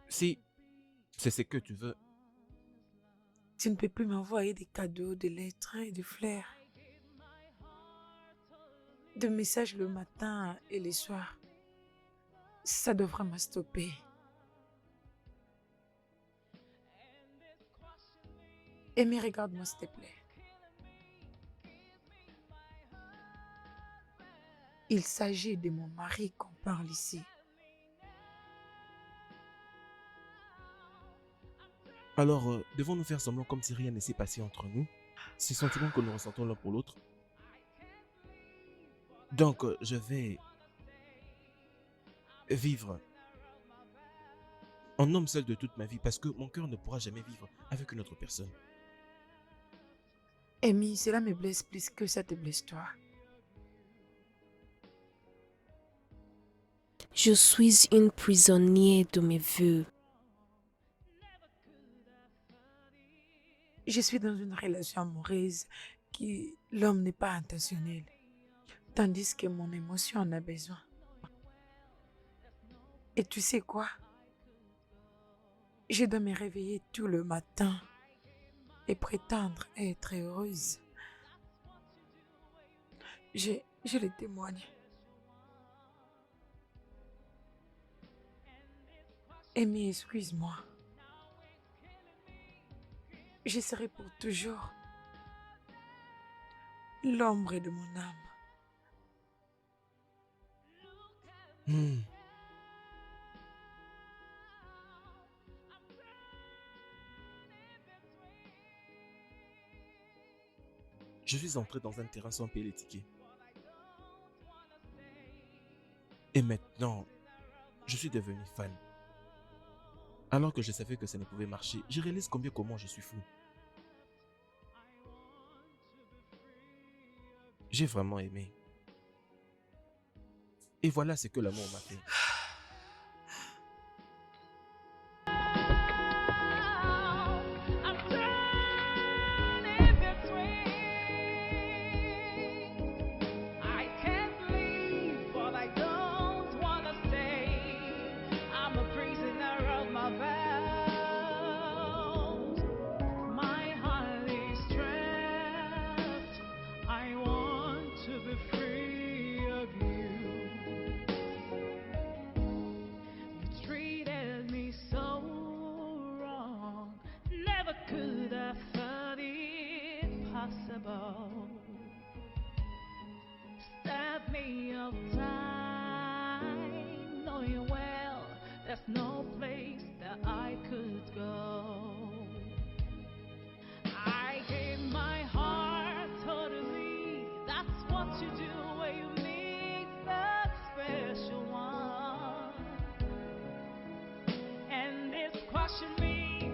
Si c'est ce que tu veux,
Tu ne peux plus m'envoyer des cadeaux, des lettres et des fleurs. Des messages le matin et le soir. Ça doit vraiment stopper. Amy, regarde-moi s'il te plaît. Il s'agit de mon mari qu'on parle ici.
alors devons-nous faire semblant comme si rien ne s'est passé entre nous? Ces sentiments que nous ressentons l'un pour l'autre? Donc je vais vivre en homme seul de toute ma vie parce que mon cœur ne pourra jamais vivre avec une autre personne.
Amy, cela me blesse plus que ça te blesse toi.
Je suis une prisonnière de mes vœux.
Je suis dans une relation amoureuse qui l'homme n'est pas intentionnel, tandis que mon émotion en a besoin. Et tu sais quoi? Je dois me réveiller tout le matin et prétendre être heureuse. Je le témoigne. Amy, excuse-moi. Je serai pour toujours l'ombre de mon âme.
Hmm. Je suis entré dans un terrain sans payer les tickets. Et maintenant, je suis devenu fan. Alors que je savais que ça ne pouvait marcher, je réalise comment je suis fou. J'ai vraiment aimé. Et voilà ce que l'amour m'a fait.
I'm turning between. I can't leave, but I don't wanna stay. I'm a prisoner of my vows. My heart is trapped. I want to be free of you. You treated me so wrong. Never could I thought it possible. Stab me of time, knowing well there's no place that I could go. I gave my heart totally. That's what you do when you meet that special one. And it's crushing me.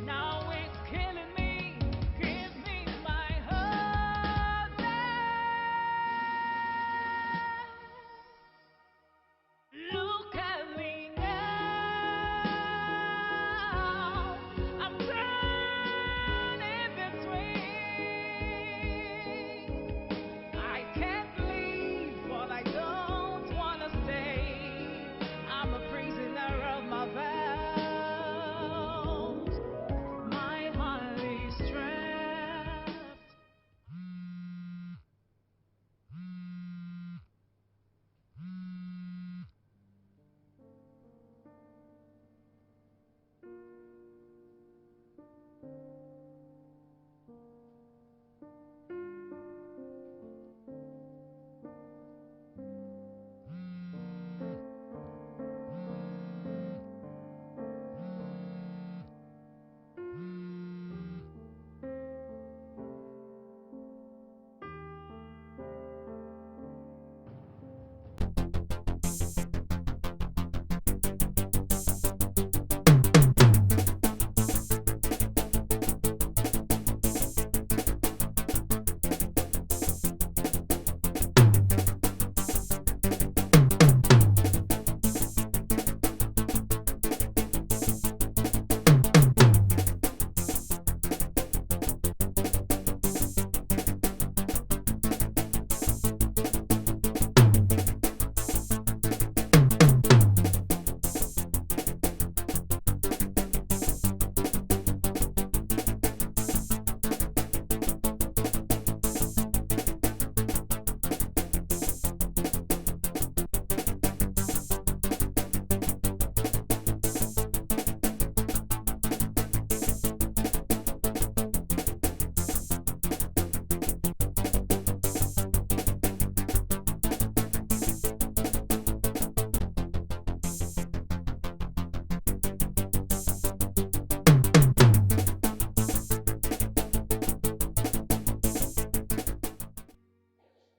Now it's killing me. Give me my heart back. Look at me now. I'm turning between. I can't leave, but I don't wanna stay. I'm a prisoner of my vows. My heart is trapped.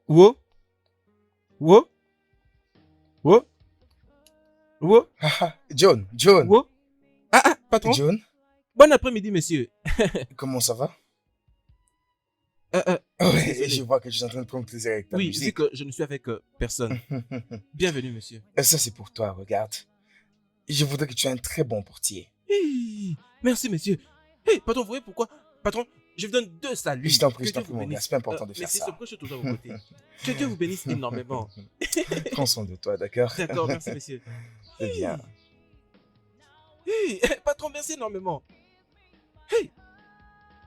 Wo? Wo? Wo? Wo?
John, John,
Wo? Ah, patron.
John,
Bon après-midi, monsieur.
comment ça va?
Ouais,
Ouais,
désolé.
je vois que tu es en train de prendre plaisir avec ta
Oui, vu
musique.
que je ne suis avec personne. Bienvenue, monsieur.
Ça, c'est pour toi, regarde. Je voudrais que tu aies un très bon portier.
Hey, merci, monsieur. Hey, patron, vous voyez pourquoi? Patron, je vous donne 2 saluts.
Je t'en prie,
Que Dieu vous
mon gars,
bénisse.
c'est pas important de faire
Merci,
ça.
c'est pourquoi je suis toujours à vos côtés. Que Dieu vous bénisse énormément.
Prends soin de toi, d'accord?
D'accord, merci, monsieur.
C'est bien.
Hey, patron, merci énormément. Hey,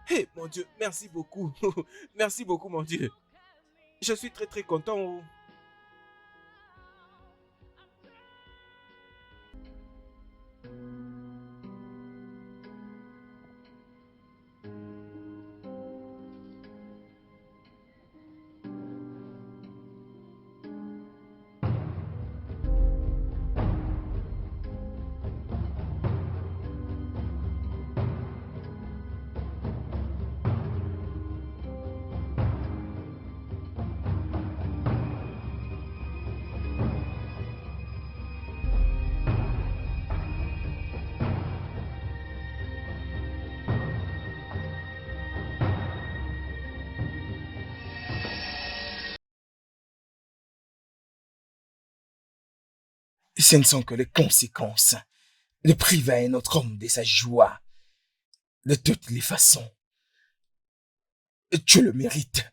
hey, mon Dieu, merci beaucoup. Merci beaucoup, mon Dieu. Je suis très, très content. Oh.
Ce ne sont que les conséquences de priver un autre homme de sa joie. De toutes les façons, tu le mérites.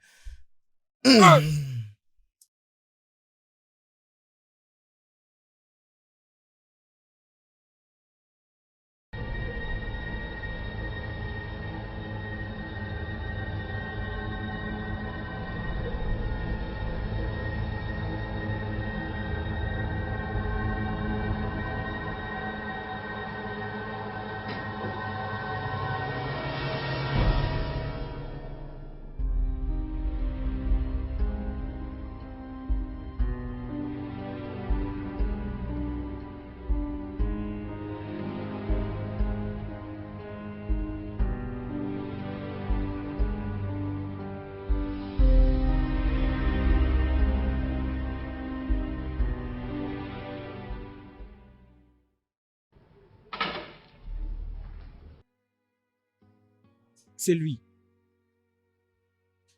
C'est lui.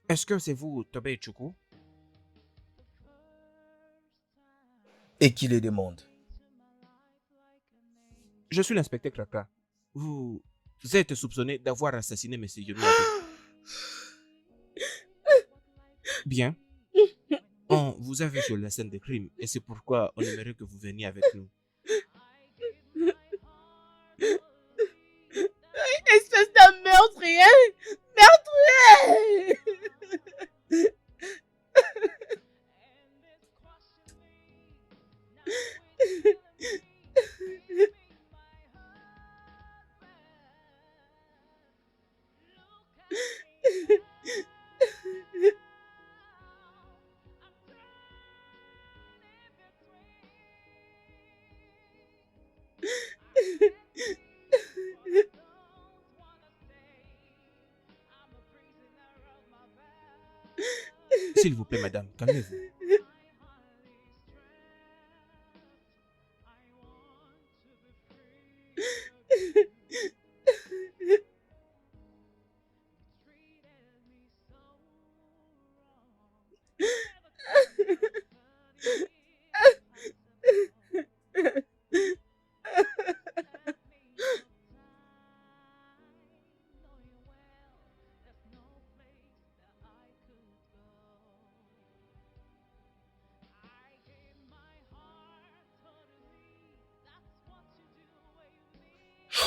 Est-ce que c'est vous, Tobé Choukou?
Et qui les demande?
Je suis l'inspecteur Kraka. Vous êtes soupçonné d'avoir assassiné M. Yomi Abe. Bien. On vous a vu sur la scène de crime et c'est pourquoi on aimerait que vous veniez avec nous.
Espèce de meurtrier! Meurtrier!
S'il vous plaît, madame, calmez-vous.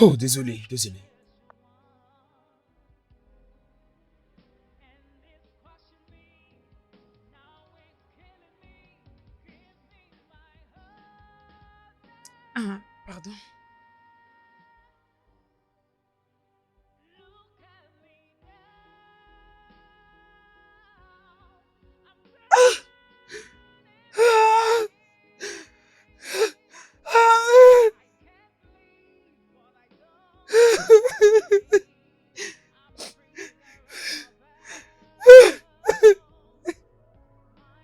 Oh, désolé, désolé.
Ah, pardon.